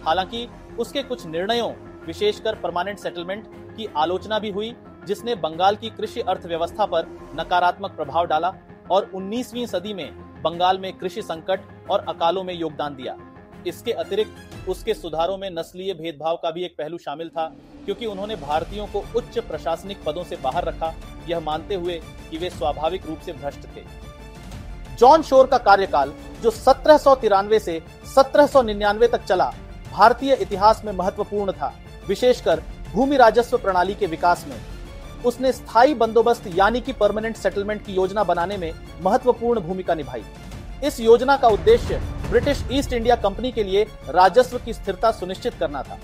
हालांकि उसके कुछ निर्णयों, विशेषकर परमानेंट सेटलमेंट की आलोचना भी हुई, जिसने बंगाल की कृषि अर्थव्यवस्था पर नकारात्मक प्रभाव डाला और 19वीं सदी में बंगाल में कृषि संकट और अकालों में योगदान दिया। इसके अतिरिक्त उसके सुधारों में नस्लीय भेदभाव का भी एक पहलू शामिल था, क्योंकि उन्होंने भारतीयों को उच्च प्रशासनिक पदों से बाहर रखा, यह मानते हुए कि वे स्वाभाविक रूप से भ्रष्ट थे। जॉन शोर का कार्यकाल, जो 1793 से 1799 तक चला, भारतीय इतिहास में महत्वपूर्ण था, विशेषकर भूमि राजस्व प्रणाली के विकास में। उसने स्थायी बंदोबस्त यानी कि परमानेंट सेटलमेंट की योजना बनाने में महत्वपूर्ण भूमिका निभाई। इस योजना का उद्देश्य ब्रिटिश ईस्ट इंडिया कंपनी के लिए राजस्व की स्थिरता सुनिश्चित करना था।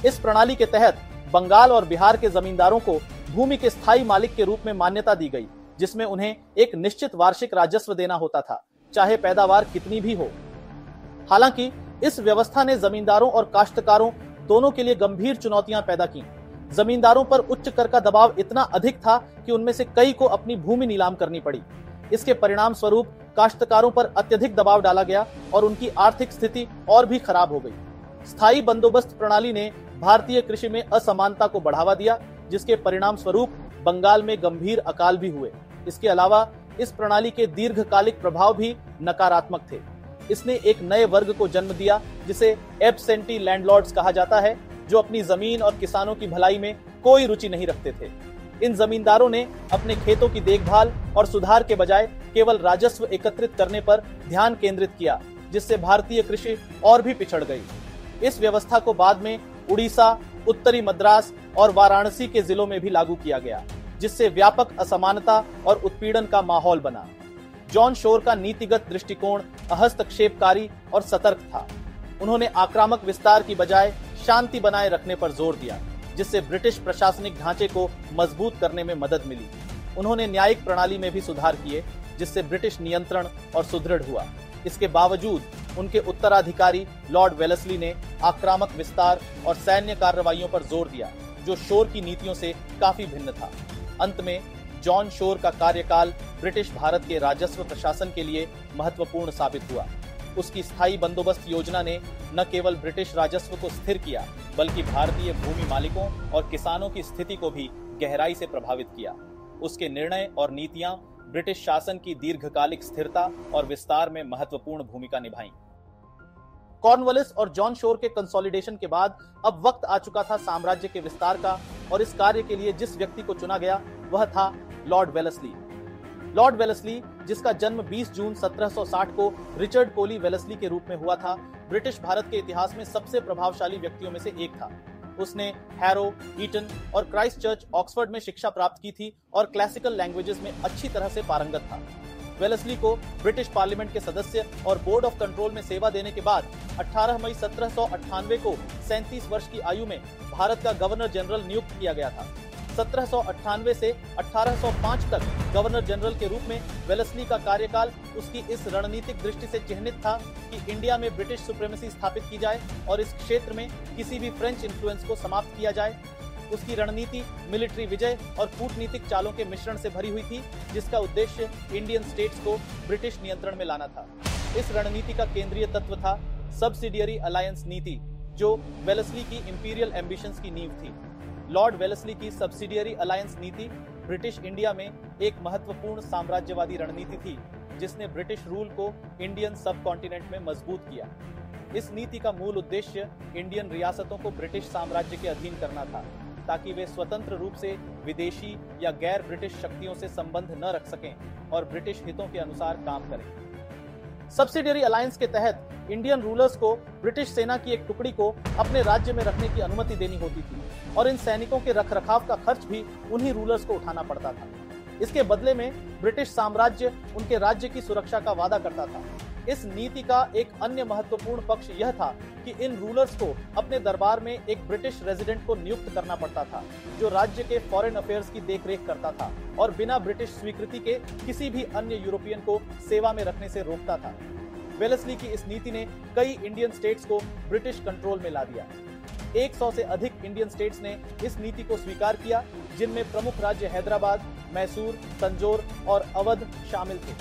इस प्रणाली के तहत बंगाल और बिहार के जमींदारों को भूमि के स्थायी मालिक के रूप में मान्यता दी गई, जिसमें उन्हें एक निश्चित वार्षिक राजस्व देना होता था, चाहे पैदावार कितनी भी हो। हालांकि इस व्यवस्था ने जमींदारों और काश्तकारों दोनों के लिए गंभीर चुनौतियां पैदा की। जमींदारों पर उच्च कर का दबाव इतना अधिक था कि उनमें से कई को अपनी भूमि नीलाम करनी पड़ी। इसके परिणाम स्वरूप काश्तकारों पर अत्यधिक दबाव डाला गया और उनकी आर्थिक स्थिति और भी खराब हो गई। स्थायी बंदोबस्त प्रणाली ने भारतीय कृषि में असमानता को बढ़ावा दिया, जिसके परिणाम स्वरूप बंगाल में गंभीर अकाल भी हुए। इसके अलावा इस प्रणाली के दीर्घकालिक प्रभाव भी नकारात्मक थे। इसने एक नए वर्ग को जन्म दिया, जिसे एब्सेंटी लैंडलॉर्ड्स कहा जाता है, जो अपनी जमीन और किसानों की भलाई में कोई रुचि नहीं रखते थे। इन जमींदारों ने अपने खेतों की देखभाल और सुधार के बजाय केवल राजस्व एकत्रित करने पर ध्यान केंद्रित किया, जिससे भारतीय कृषि और भी पिछड़ गई। इस व्यवस्था को बाद में उड़ीसा, उत्तरी मद्रास और वाराणसी के जिलों में भी लागू किया गया, जिससे व्यापक असमानता और उत्पीड़न का माहौल बना। जॉन शोर का नीतिगत दृष्टिकोण हस्तक्षेपकारी और सतर्क था। उन्होंने आक्रामक विस्तार की बजाय शांति बनाए रखने पर जोर दिया, जिससे ब्रिटिश प्रशासनिक ढांचे को मजबूत करने में मदद मिली। उन्होंने न्यायिक प्रणाली में भी सुधार किए, जिससे ब्रिटिश नियंत्रण और सुदृढ़ हुआ। इसके बावजूद उनके उत्तराधिकारी लॉर्ड वेलेस्ली ने आक्रामक विस्तार और सैन्य कार्रवाइयों पर जोर दिया, जो शोर की नीतियों से काफी भिन्न था। अंत में जॉन शोर का कार्यकाल ब्रिटिश भारत के राजस्व प्रशासन के लिए महत्वपूर्ण साबित हुआ। उसकी स्थायी बंदोबस्त योजना ने न केवल ब्रिटिश राजस्व को स्थिर किया, बल्कि भारतीय भूमि मालिकों और किसानों की स्थिति को भी गहराई से प्रभावित किया। उसके निर्णय और नीतियां ब्रिटिश शासन की दीर्घकालिक स्थिरता और विस्तार में महत्वपूर्ण भूमिका निभाई। कॉर्नवालिस और जॉन शोर के कंसोलिडेशन के बाद अब वक्त आ चुका था साम्राज्य के विस्तार का, और इस कार्य के लिए जिस व्यक्ति को चुना गया वह था लॉर्ड वेलेस्ली। लॉर्ड वेलेस्ली, जिसका जन्म 20 जून 1760 को रिचर्ड पोली वेलेस्ली के रूप में हुआ था, ब्रिटिश भारत के इतिहास में सबसे प्रभावशाली व्यक्तियों में से एक था। उसने हैरो, ईटन और क्राइस्ट चर्च, ऑक्सफोर्ड में शिक्षा प्राप्त की थी और क्लासिकल लैंग्वेजेस में अच्छी तरह से पारंगत था। वेलेस्ली को ब्रिटिश पार्लियामेंट के सदस्य और बोर्ड ऑफ कंट्रोल में सेवा देने के बाद 18 मई 1798 को 37 वर्ष की आयु में भारत का गवर्नर जनरल नियुक्त किया गया था। 1798 से 1805 तक गवर्नर जनरल के रूप में वेलेस्ली का कार्यकाल उसकी इस रणनीतिक दृष्टि से चिन्हित था कि इंडिया में ब्रिटिश सुप्रीमेसी स्थापित की जाए और इस क्षेत्र में किसी भी फ्रेंच इन्फ्लुएंस को समाप्त किया जाए। उसकी रणनीति मिलिट्री विजय और कूटनीतिक चालों के मिश्रण से भरी हुई थी, जिसका उद्देश्य इंडियन स्टेट्स को ब्रिटिश नियंत्रण में लाना था। इस रणनीति का केंद्रीय तत्व था सब्सिडियरी अलायंस नीति, जो वेलेस्ली की इंपीरियल एम्बिशंस की नींव थी। लॉर्ड वेलेस्ली की सब्सिडियरी अलायंस नीति ब्रिटिश इंडिया में एक महत्वपूर्ण साम्राज्यवादी रणनीति थी, जिसने ब्रिटिश रूल को इंडियन सब कॉन्टिनेंट में मजबूत किया। इस नीति का मूल उद्देश्य इंडियन रियासतों को ब्रिटिश साम्राज्य के अधीन करना था, ताकि वे स्वतंत्र रूप से विदेशी या गैर ब्रिटिश शक्तियों से संबंध न रख सकें और ब्रिटिश हितों के अनुसार काम करें। सब्सिडियरी अलायंस के तहत इंडियन रूलर्स को ब्रिटिश सेना की एक टुकड़ी को अपने राज्य में रखने की अनुमति देनी होती थी और इन सैनिकों के रखरखाव का खर्च भी उन्हीं रूलर्स को उठाना पड़ता था। इसके बदले में ब्रिटिश साम्राज्य उनके राज्य की सुरक्षा का वादा करता था। इस नीति का एक अन्य महत्वपूर्ण पक्ष यह था कि इन रूलर्स को अपने दरबार में एक ब्रिटिश रेजिडेंट को नियुक्त करना पड़ता था, जो राज्य के फॉरेन अफेयर्स की देखरेख करता था और बिना ब्रिटिश स्वीकृति के किसी भी अन्य यूरोपियन को सेवा में रखने से रोकता था। वेलेस्ली की इस नीति ने कई इंडियन स्टेट्स को ब्रिटिश कंट्रोल में ला दिया। 100 से अधिक इंडियन स्टेट्स ने इस नीति को स्वीकार किया, जिनमें प्रमुख राज्य हैदराबाद, मैसूर, तंजौर और अवध शामिल थे।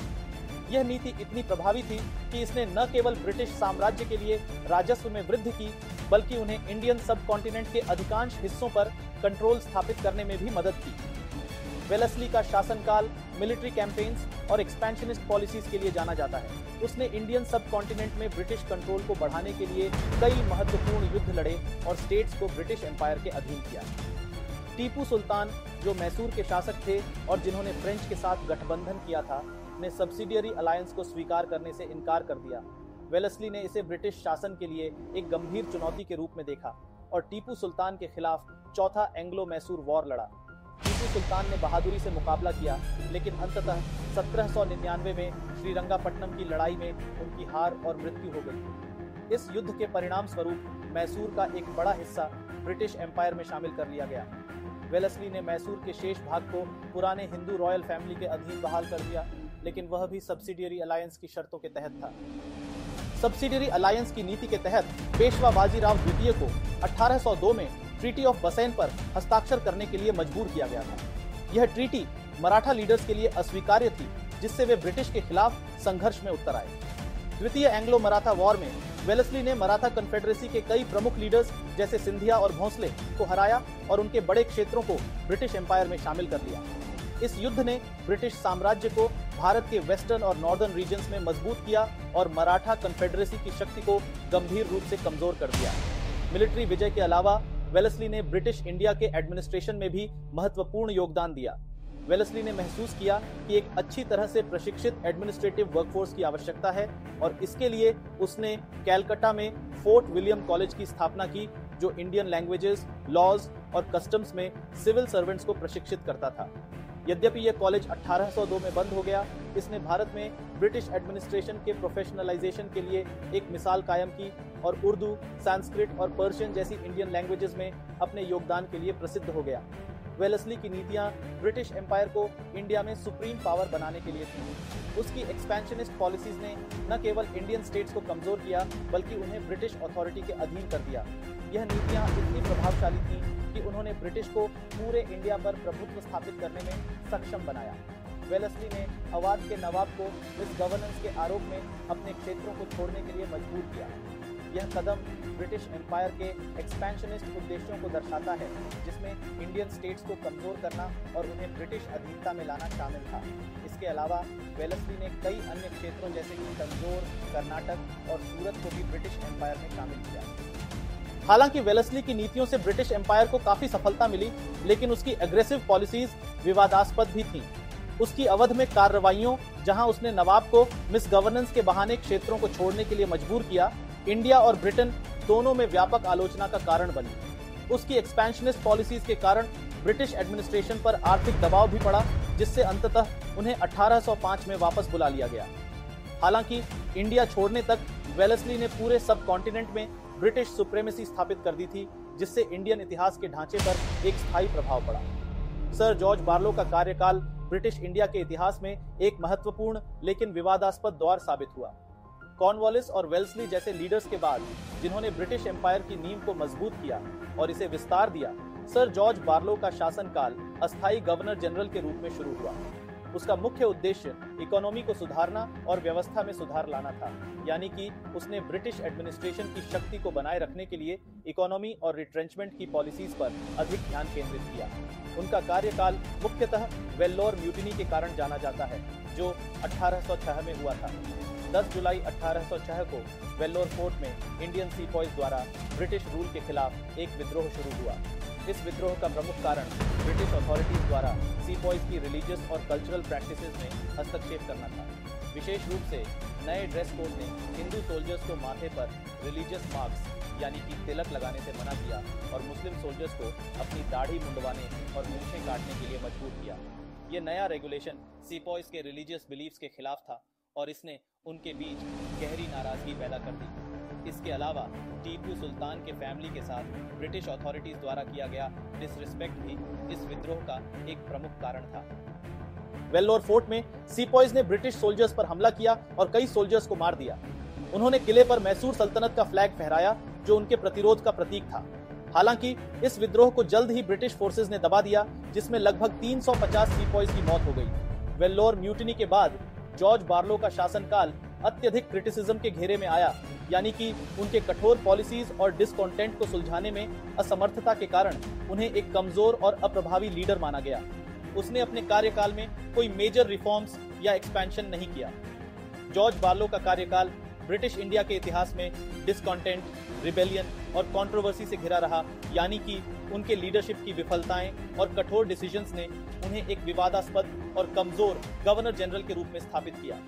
यह नीति इतनी प्रभावी थी कि इसने न केवल ब्रिटिश साम्राज्य के लिए राजस्व में वृद्धि की, बल्कि उन्हें इंडियन सब कॉन्टिनेंट के अधिकांश हिस्सों पर कंट्रोल स्थापित करने में भी मदद की। वेलेस्ली का शासनकाल मिलिट्री कैंपेन्स और एक्सपेंशनिस्ट पॉलिसीज के लिए जाना जाता है। उसने इंडियन सब कॉन्टिनेंट में ब्रिटिश कंट्रोल को बढ़ाने के लिए कई महत्वपूर्ण युद्ध लड़े और स्टेट्स को ब्रिटिश एम्पायर के अधीन किया। टीपू सुल्तान, जो मैसूर के शासक थे और जिन्होंने फ्रेंच के साथ गठबंधन किया था, ने सब्सिडियरी अलायंस को स्वीकार करने से इनकार कर दिया। वेलेस्ली ने इसे ब्रिटिश शासन के लिए एक गंभीर चुनौती के रूप में देखा और टीपू सुल्तान के खिलाफ चौथा एंग्लो मैसूर वॉर लड़ा। टीपू सुल्तान ने बहादुरी से मुकाबला किया, लेकिन अंततः 1799 में श्रीरंगापट्टनम की लड़ाई में उनकी हार और मृत्यु हो गई। इस युद्ध के परिणाम स्वरूप मैसूर का एक बड़ा हिस्सा ब्रिटिश एम्पायर में शामिल कर लिया गया। वेलेस्ली ने मैसूर के शेष भाग को पुराने हिंदू रॉयल फैमिली के अधीन बहाल कर दिया, लेकिन वह भी सब्सिडियरी अलायंस की शर्तों के तहत था। सब्सिडियरी अलायंस की नीति के तहत पेशवा बाजीराव द्वितीय को 1802 में ट्रीटी ऑफ बसैन पर हस्ताक्षर करने के लिए मजबूर किया गया था। यह ट्रीटी मराठा लीडर्स के लिए अस्वीकार्य थी, जिससे वे ब्रिटिश के खिलाफ संघर्ष में उतर आए। द्वितीय एंग्लो मराठा वॉर में वेलेस्ली ने मराठा कन्फेडरेसी के कई प्रमुख लीडर्स जैसे सिंधिया और भोंसले को हराया और उनके बड़े क्षेत्रों को ब्रिटिश एम्पायर में शामिल कर लिया। इस युद्ध ने ब्रिटिश साम्राज्य को भारत के वेस्टर्न और नॉर्दर्न रीजन्स में मजबूत किया और मराठा कन्फेडरेसी की शक्ति को गंभीर रूप से कमजोर कर दिया। मिलिट्री विजय के अलावा वेलेस्ली ने ब्रिटिश इंडिया के एडमिनिस्ट्रेशन में भी महत्वपूर्ण योगदान दिया। वेलेस्ली ने महसूस किया कि एक अच्छी तरह से प्रशिक्षित एडमिनिस्ट्रेटिव वर्कफोर्स की आवश्यकता है और इसके लिए उसने कैलकाटा में फोर्ट विलियम कॉलेज की स्थापना की, जो इंडियन लैंग्वेजेस, लॉज और कस्टम्स में सिविल सर्वेंट्स को प्रशिक्षित करता था। यद्यपि यह कॉलेज 1802 में बंद हो गया, इसने भारत में ब्रिटिश एडमिनिस्ट्रेशन के प्रोफेशनलाइजेशन के लिए एक मिसाल कायम की और उर्दू, संस्कृत और पर्शियन जैसी इंडियन लैंग्वेजेस में अपने योगदान के लिए प्रसिद्ध हो गया। वेलेस्ली की नीतियां ब्रिटिश एम्पायर को इंडिया में सुप्रीम पावर बनाने के लिए थीं। उसकी एक्सपेंशनिस्ट पॉलिसीज ने न केवल इंडियन स्टेट्स को कमजोर किया, बल्कि उन्हें ब्रिटिश अथॉरिटी के अधीन कर दिया। यह नीतियां इतनी प्रभावशाली थीं कि उन्होंने ब्रिटिश को पूरे इंडिया पर प्रभुत्व स्थापित करने में सक्षम बनाया। वेलेस्ली ने अवाध के नवाब को मिसगवर्नेंस के आरोप में अपने क्षेत्रों को छोड़ने के लिए मजबूर किया। यह कदम ब्रिटिश एम्पायर के एक्सपेंशनिस्ट उद्देश्यों को दर्शाता है, जिसमें इंडियन स्टेट्स को कमजोर करना और उन्हें ब्रिटिश अधीनता में लाना शामिल था। इसके अलावा वेलेस्ली ने कई अन्य क्षेत्रों जैसे कि तंजौर, कर्नाटक और सूरत को भी ब्रिटिश एम्पायर में शामिल किया। हालांकि वेलेस्ली की नीतियों से ब्रिटिश एम्पायर को काफी सफलता मिली, लेकिन उसकी एग्रेसिव पॉलिसीज विवादास्पद भी थीं। उसकी अवध में कार्रवाइयों, जहां उसने नवाब को मिसगवर्नेंस के बहाने क्षेत्रों को छोड़ने के लिए मजबूर किया, इंडिया और ब्रिटेन दोनों में व्यापक आलोचना का कारण बनी। उसकी एक्सपेंशनिस्ट पॉलिसीज के कारण ब्रिटिश एडमिनिस्ट्रेशन पर आर्थिक दबाव भी पड़ा, जिससे अंततः उन्हें 1805 में वापस बुला लिया गया। हालांकि इंडिया छोड़ने तक वेलेस्ली ने पूरे सब कॉन्टिनेंट में ब्रिटिश सुप्रीमेसी स्थापित कर दी थी, जिससे इंडियन इतिहास के ढांचे पर एक स्थायी प्रभाव पड़ा। सर जॉर्ज बार्लो का कार्यकाल ब्रिटिश इंडिया के इतिहास में एक महत्वपूर्ण लेकिन विवादास्पद दौर साबित हुआ। कॉर्नवालिस और वेल्सली जैसे लीडर्स के बाद, जिन्होंने ब्रिटिश एम्पायर की नींव को मजबूत किया और इसे विस्तार दिया, सर जॉर्ज बार्लो का शासनकाल अस्थायी गवर्नर जनरल के रूप में शुरू हुआ। उसका मुख्य उद्देश्य इकोनॉमी को सुधारना और व्यवस्था में सुधार लाना था, यानी कि उसने ब्रिटिश एडमिनिस्ट्रेशन की शक्ति को बनाए रखने के लिए इकोनॉमी और रिट्रेंचमेंट की पॉलिसीज पर अधिक ध्यान केंद्रित किया। उनका कार्यकाल मुख्यतः वेल्लोर म्यूटिनी के कारण जाना जाता है, जो 1806 में हुआ था। 10 जुलाई 1806 को वेल्लोर फोर्ट में इंडियन सीपॉइज द्वारा ब्रिटिश रूल के खिलाफ एक विद्रोह शुरू हुआ। इस विद्रोह का प्रमुख कारण ब्रिटिश अथॉरिटीज द्वारा सीपॉइज की रिलीजियस और कल्चरल प्रैक्टिसेस में हस्तक्षेप करना था। विशेष रूप से नए ड्रेस कोड ने हिंदू सोल्जर्स को माथे पर रिलीजियस मार्क्स यानी कि तिलक लगाने से मना किया और मुस्लिम सोल्जर्स को अपनी दाढ़ी मुंडवाने और मूंछें काटने के लिए मजबूर किया। ये नया रेगुलेशन सीपॉइज के रिलीजियस बिलीफ्स के खिलाफ था और इसने उनके बीच गहरी नाराजगी पैदा कर दी। इसके अलावा टीपू सुल्तान के फैमिली के साथ ब्रिटिश अथॉरिटीज द्वारा किया गया डिसरिस्पेक्ट भी इस विद्रोह का एक प्रमुख कारण था। वेल्लोर फोर्ट में सीपॉइज ने ब्रिटिश सोल्जर्स पर हमला किया और कई सोल्जर्स को मार दिया। उन्होंने किले पर मैसूर सल्तनत का फ्लैग फहराया, जो उनके प्रतिरोध का प्रतीक था। हालांकि इस विद्रोह को जल्द ही ब्रिटिश फोर्सेज ने दबा दिया, जिसमें लगभग 350 सीपॉइज की मौत हो गई। वेल्लोर म्यूटिनी के बाद जॉर्ज बार्लो का शासनकाल अत्यधिक क्रिटिसिज्म के घेरे में आया, यानी कि उनके कठोर पॉलिसीज और डिसकॉन्टेंट को सुलझाने में असमर्थता के कारण उन्हें एक कमजोर और अप्रभावी लीडर माना गया। उसने अपने कार्यकाल में कोई मेजर रिफॉर्म्स या एक्सपेंशन नहीं किया। जॉर्ज बार्लो का कार्यकाल ब्रिटिश इंडिया के इतिहास में डिसकॉन्टेंट, रिबेलियन और कंट्रोवर्सी से घिरा रहा, यानी कि उनके लीडरशिप की विफलताएं और कठोर डिसीजंस ने उन्हें एक विवादास्पद और कमजोर गवर्नर जनरल के रूप में स्थापित किया।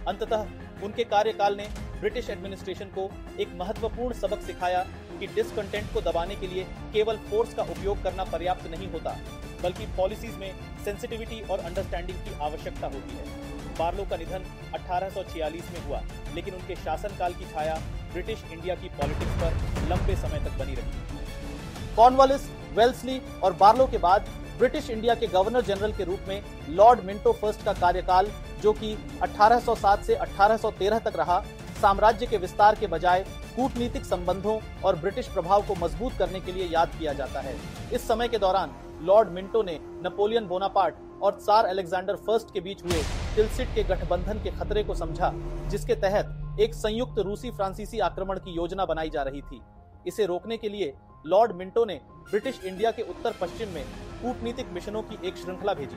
अंततः उनके कार्यकाल ने ब्रिटिश एडमिनिस्ट्रेशन को एक महत्वपूर्ण सबक सिखाया कि डिसकंटेंट को दबाने के लिए केवल फोर्स का उपयोग करना पर्याप्त नहीं होता, बल्कि पॉलिसीज में सेंसिटिविटी और अंडरस्टैंडिंग की आवश्यकता होती है। बार्लो का निधन 1846 में हुआ, लेकिन उनके शासनकाल की छाया ब्रिटिश इंडिया की पॉलिटिक्स पर लंबे समय तक बनी रही। कॉर्नवालिस, वेल्सली और बार्लो के बाद ब्रिटिश इंडिया के गवर्नर जनरल के रूप में लॉर्ड मिंटो फर्स्ट का कार्यकाल, जो कि 1807 से 1813 तक रहा, साम्राज्य के विस्तार के बजाय कूटनीतिक संबंधों और ब्रिटिश प्रभाव को मजबूत करने के लिए याद किया जाता है। इस समय के दौरान लॉर्ड मिंटो ने नेपोलियन बोनापार्ट और त्सार अलेक्जेंडर फर्स्ट के बीच हुए टिलसिट के गठबंधन के खतरे को समझा, जिसके तहत एक संयुक्त रूसी फ्रांसीसी आक्रमण की योजना बनाई जा रही थी। इसे रोकने के लिए लॉर्ड मिंटो ने ब्रिटिश इंडिया के उत्तर पश्चिम में कूटनीतिक मिशनों की एक श्रृंखला भेजी।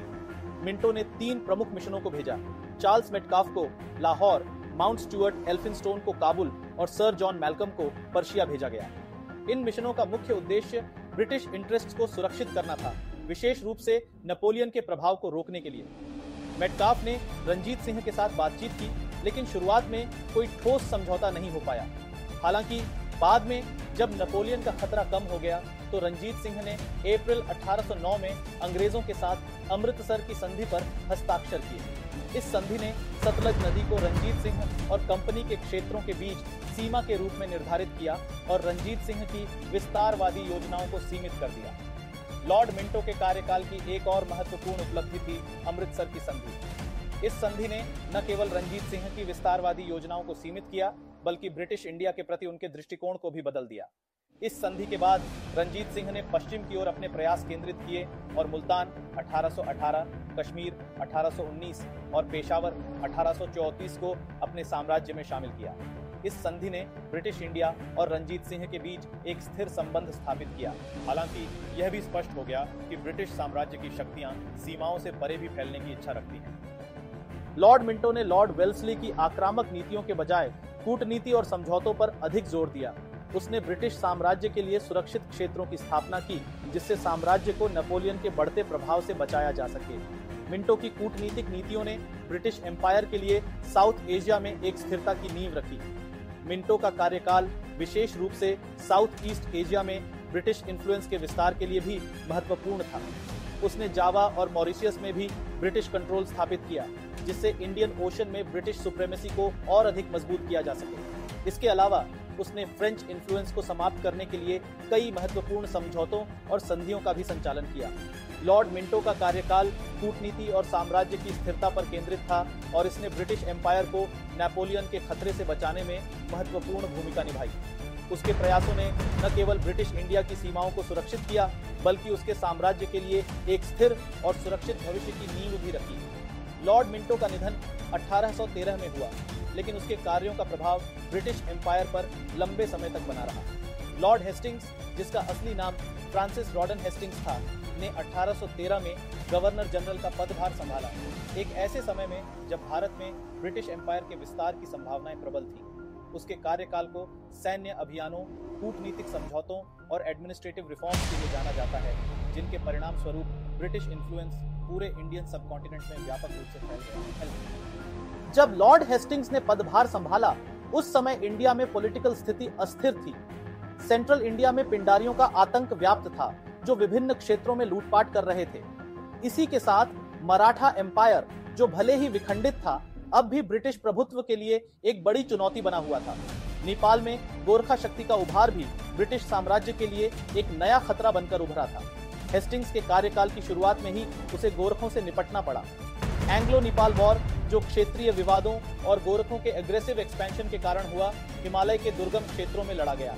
मिंटो ने 3 प्रमुख मिशनों को भेजा: चार्ल्स मेटकाफ को लाहौर, माउंट स्टुअर्ट एल्फिंस्टोन को काबुल और सर जॉन मैल्कम को पर्शिया भेजा गया। इन मिशनों का मुख्य उद्देश्य ब्रिटिश इंटरेस्ट्स को सुरक्षित करना था, विशेष रूप से नेपोलियन के प्रभाव को रोकने के लिए। मेटकाफ ने रंजीत सिंह के साथ बातचीत की, लेकिन शुरुआत में कोई ठोस समझौता नहीं हो पाया। हालांकि बाद में जब नेपोलियन का खतरा कम हो गया, तो रंजीत सिंह ने अप्रैल 1809 में अंग्रेजों के साथ अमृतसर की संधि पर हस्ताक्षर किए। इस संधि ने सतलज नदी को रंजीत सिंह और कंपनी के क्षेत्रों के बीच सीमा के रूप में निर्धारित किया और रंजीत सिंह की विस्तारवादी योजनाओं को सीमित कर दिया। लॉर्ड मिंटो के कार्यकाल की एक और महत्वपूर्ण उपलब्धि थी अमृतसर की संधि। इस संधि ने न केवल रंजीत सिंह की विस्तारवादी योजनाओं को सीमित किया, बल्कि ब्रिटिश इंडिया के प्रति उनके दृष्टिकोण को भी बदल दिया। इस संधि के बाद रंजीत सिंह ने पश्चिम की ओर अपने प्रयास केंद्रित किए और मुल्तान 1818, कश्मीर 1819 और पेशावर 1834 को अपने साम्राज्य में शामिल किया। इस संधि ने ब्रिटिश इंडिया और रंजीत सिंह के बीच एक स्थिर संबंध स्थापित किया। हालांकि यह भी स्पष्ट हो गया कि ब्रिटिश साम्राज्य की शक्तियां सीमाओं से परे भी फैलने की इच्छा रखती हैं। लॉर्ड मिंटो ने लॉर्ड वेल्सली की आक्रामक नीतियों के बजाय कूटनीति और समझौतों पर अधिक जोर दिया। उसने ब्रिटिश साम्राज्य के लिए सुरक्षित क्षेत्रों की स्थापना की, जिससे साम्राज्य को नेपोलियन के बढ़ते प्रभाव से बचाया जा सके। मिंटो की कूटनीतिक नीतियों ने ब्रिटिश एम्पायर के लिए साउथ एशिया में एक स्थिरता की नींव रखी। मिंटो का कार्यकाल विशेष रूप से साउथ ईस्ट एशिया में ब्रिटिश इन्फ्लुएंस के विस्तार के लिए भी महत्वपूर्ण था। उसने जावा और मॉरिशियस में भी ब्रिटिश कंट्रोल स्थापित किया, जिससे इंडियन ओशन में ब्रिटिश सुप्रीमेसी को और अधिक मजबूत किया जा सके। इसके अलावा उसने फ्रेंच इन्फ्लुएंस को समाप्त करने के लिए कई महत्वपूर्ण समझौतों और संधियों का भी संचालन किया। लॉर्ड मिंटो का कार्यकाल कूटनीति और साम्राज्य की स्थिरता पर केंद्रित था और इसने ब्रिटिश एम्पायर को नेपोलियन के खतरे से बचाने में महत्वपूर्ण भूमिका निभाई। उसके प्रयासों ने न केवल ब्रिटिश इंडिया की सीमाओं को सुरक्षित किया, बल्कि उसके साम्राज्य के लिए एक स्थिर और सुरक्षित भविष्य की नींव भी रखी। लॉर्ड मिंटो का निधन 1813 में हुआ, लेकिन उसके कार्यों का प्रभाव ब्रिटिश एम्पायर पर लंबे समय तक बना रहा। लॉर्ड हेस्टिंग्स, जिसका असली नाम फ्रांसिस रॉडन हेस्टिंग्स था, ने 1813 में गवर्नर जनरल का पदभार संभाला, एक ऐसे समय में जब भारत में ब्रिटिश एम्पायर के विस्तार की संभावनाएं प्रबल थी। उसके कार्यकाल को सैन्य अभियानों, कूटनीतिक समझौतों और एडमिनिस्ट्रेटिव रिफॉर्म्स के लिए जाना जाता है, जिनके परिणाम स्वरूप ब्रिटिश इन्फ्लुएंस पूरे इंडियन सबकॉन्टिनेंट में व्यापक रूप से फैल गया। जब लॉर्ड हेस्टिंग्स ने पदभार संभाला, उस समय इंडिया में पॉलिटिकल स्थिति अस्थिर थी। सेंट्रल इंडिया में पिंडारियों का आतंक व्याप्त था, जो विभिन्न क्षेत्रों में लूटपाट कर रहे थे। इसी के साथ मराठा एम्पायर, जो भले ही विखंडित था, अब भी ब्रिटिश प्रभुत्व के लिए एक बड़ी चुनौती बना हुआ था। नेपाल में गोरखा शक्ति का उभार भी ब्रिटिश साम्राज्य के लिए एक नया खतरा बनकर उभरा था। हेस्टिंग्स के कार्यकाल की शुरुआत में ही उसे गोरखों से निपटना पड़ा। एंग्लो नेपाल वॉर, जो क्षेत्रीय विवादों और गोरखों के एग्रेसिव एक्सपेंशन के कारण हुआ, हिमालय के दुर्गम क्षेत्रों में लड़ा गया।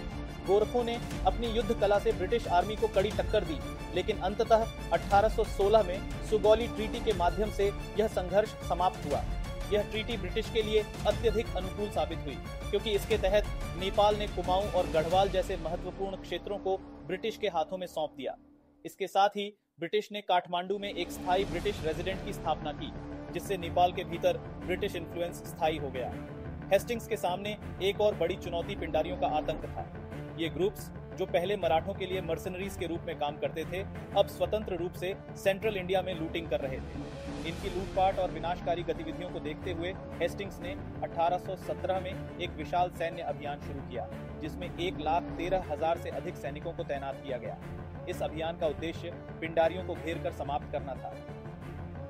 गोरखों ने अपनी युद्ध कला से ब्रिटिश आर्मी को कड़ी टक्कर दी, लेकिन अंततः 1816 में सुगौली ट्रीटी के माध्यम से यह संघर्ष समाप्त हुआ। यह ट्रीटी ब्रिटिश के लिए अत्यधिक अनुकूल साबित हुई, क्योंकि इसके तहत नेपाल ने कुमाऊं और गढ़वाल जैसे महत्वपूर्ण क्षेत्रों को ब्रिटिश के हाथों में सौंप दिया। इसके साथ ही ब्रिटिश ने काठमांडू में एक स्थायी ब्रिटिश रेजिडेंट की स्थापना की, जिससे नेपाल के भीतर ब्रिटिश इन्फ्लुएंस स्थायी हो गया। हेस्टिंग्स के सामने एक और बड़ी चुनौती पिंडारियों का आतंक था। ये ग्रुप्स, जो पहले मराठों के लिए मर्सनरीज के रूप में काम करते थे, अब स्वतंत्र रूप से सेंट्रल इंडिया में लूटिंग कर रहे थे। इनकी लूटपाट और विनाशकारी गतिविधियों को देखते हुए हेस्टिंग्स ने 1817 में एक विशाल सैन्य अभियान शुरू किया, जिसमें 1,13,000 से अधिक सैनिकों को तैनात किया गया। इस अभियान का उद्देश्य पिंडारियों को घेर कर समाप्त करना था।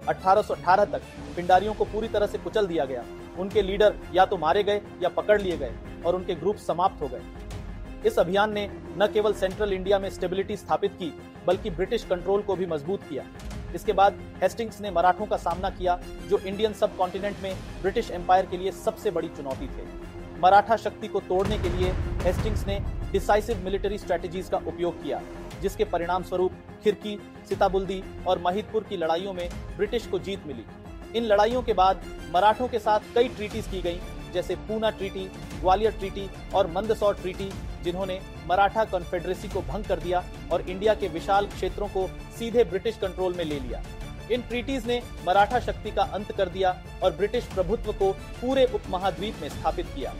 1818 तक पिंडारियों को पूरी तरह से कुचल दिया गया। उनके लीडर या तो मारे गए या पकड़ लिए गए और उनके ग्रुप समाप्त हो गए। इस अभियान ने न केवल सेंट्रल इंडिया में स्टेबिलिटी स्थापित की, बल्कि ब्रिटिश कंट्रोल को भी मजबूत किया। इसके बाद हेस्टिंग्स ने मराठों का सामना किया, जो इंडियन सब कॉन्टिनेंट में ब्रिटिश एम्पायर के लिए सबसे बड़ी चुनौती थे। मराठा शक्ति को तोड़ने के लिए हेस्टिंग्स ने डिसाइसिव मिलिट्री स्ट्रेटजीज का उपयोग किया, जिसके परिणाम स्वरूप खिरकी, सीताबुल्दी और महिदपुर की लड़ाइयों में ब्रिटिश को जीत मिली। इन लड़ाइयों के बाद मराठों के साथ कई ट्रीटीज की गई, जैसे पूना ट्रीटी, ग्वालियर ट्रीटी और मंदसौर ट्रीटी, जिन्होंने मराठा कॉन्फेडरेसी को भंग कर दिया और इंडिया के विशाल क्षेत्रों को सीधे ब्रिटिश कंट्रोल में ले लिया। इन ट्रीटीज ने मराठा शक्ति का अंत कर दिया और ब्रिटिश प्रभुत्व को पूरे उपमहाद्वीप में स्थापित किया।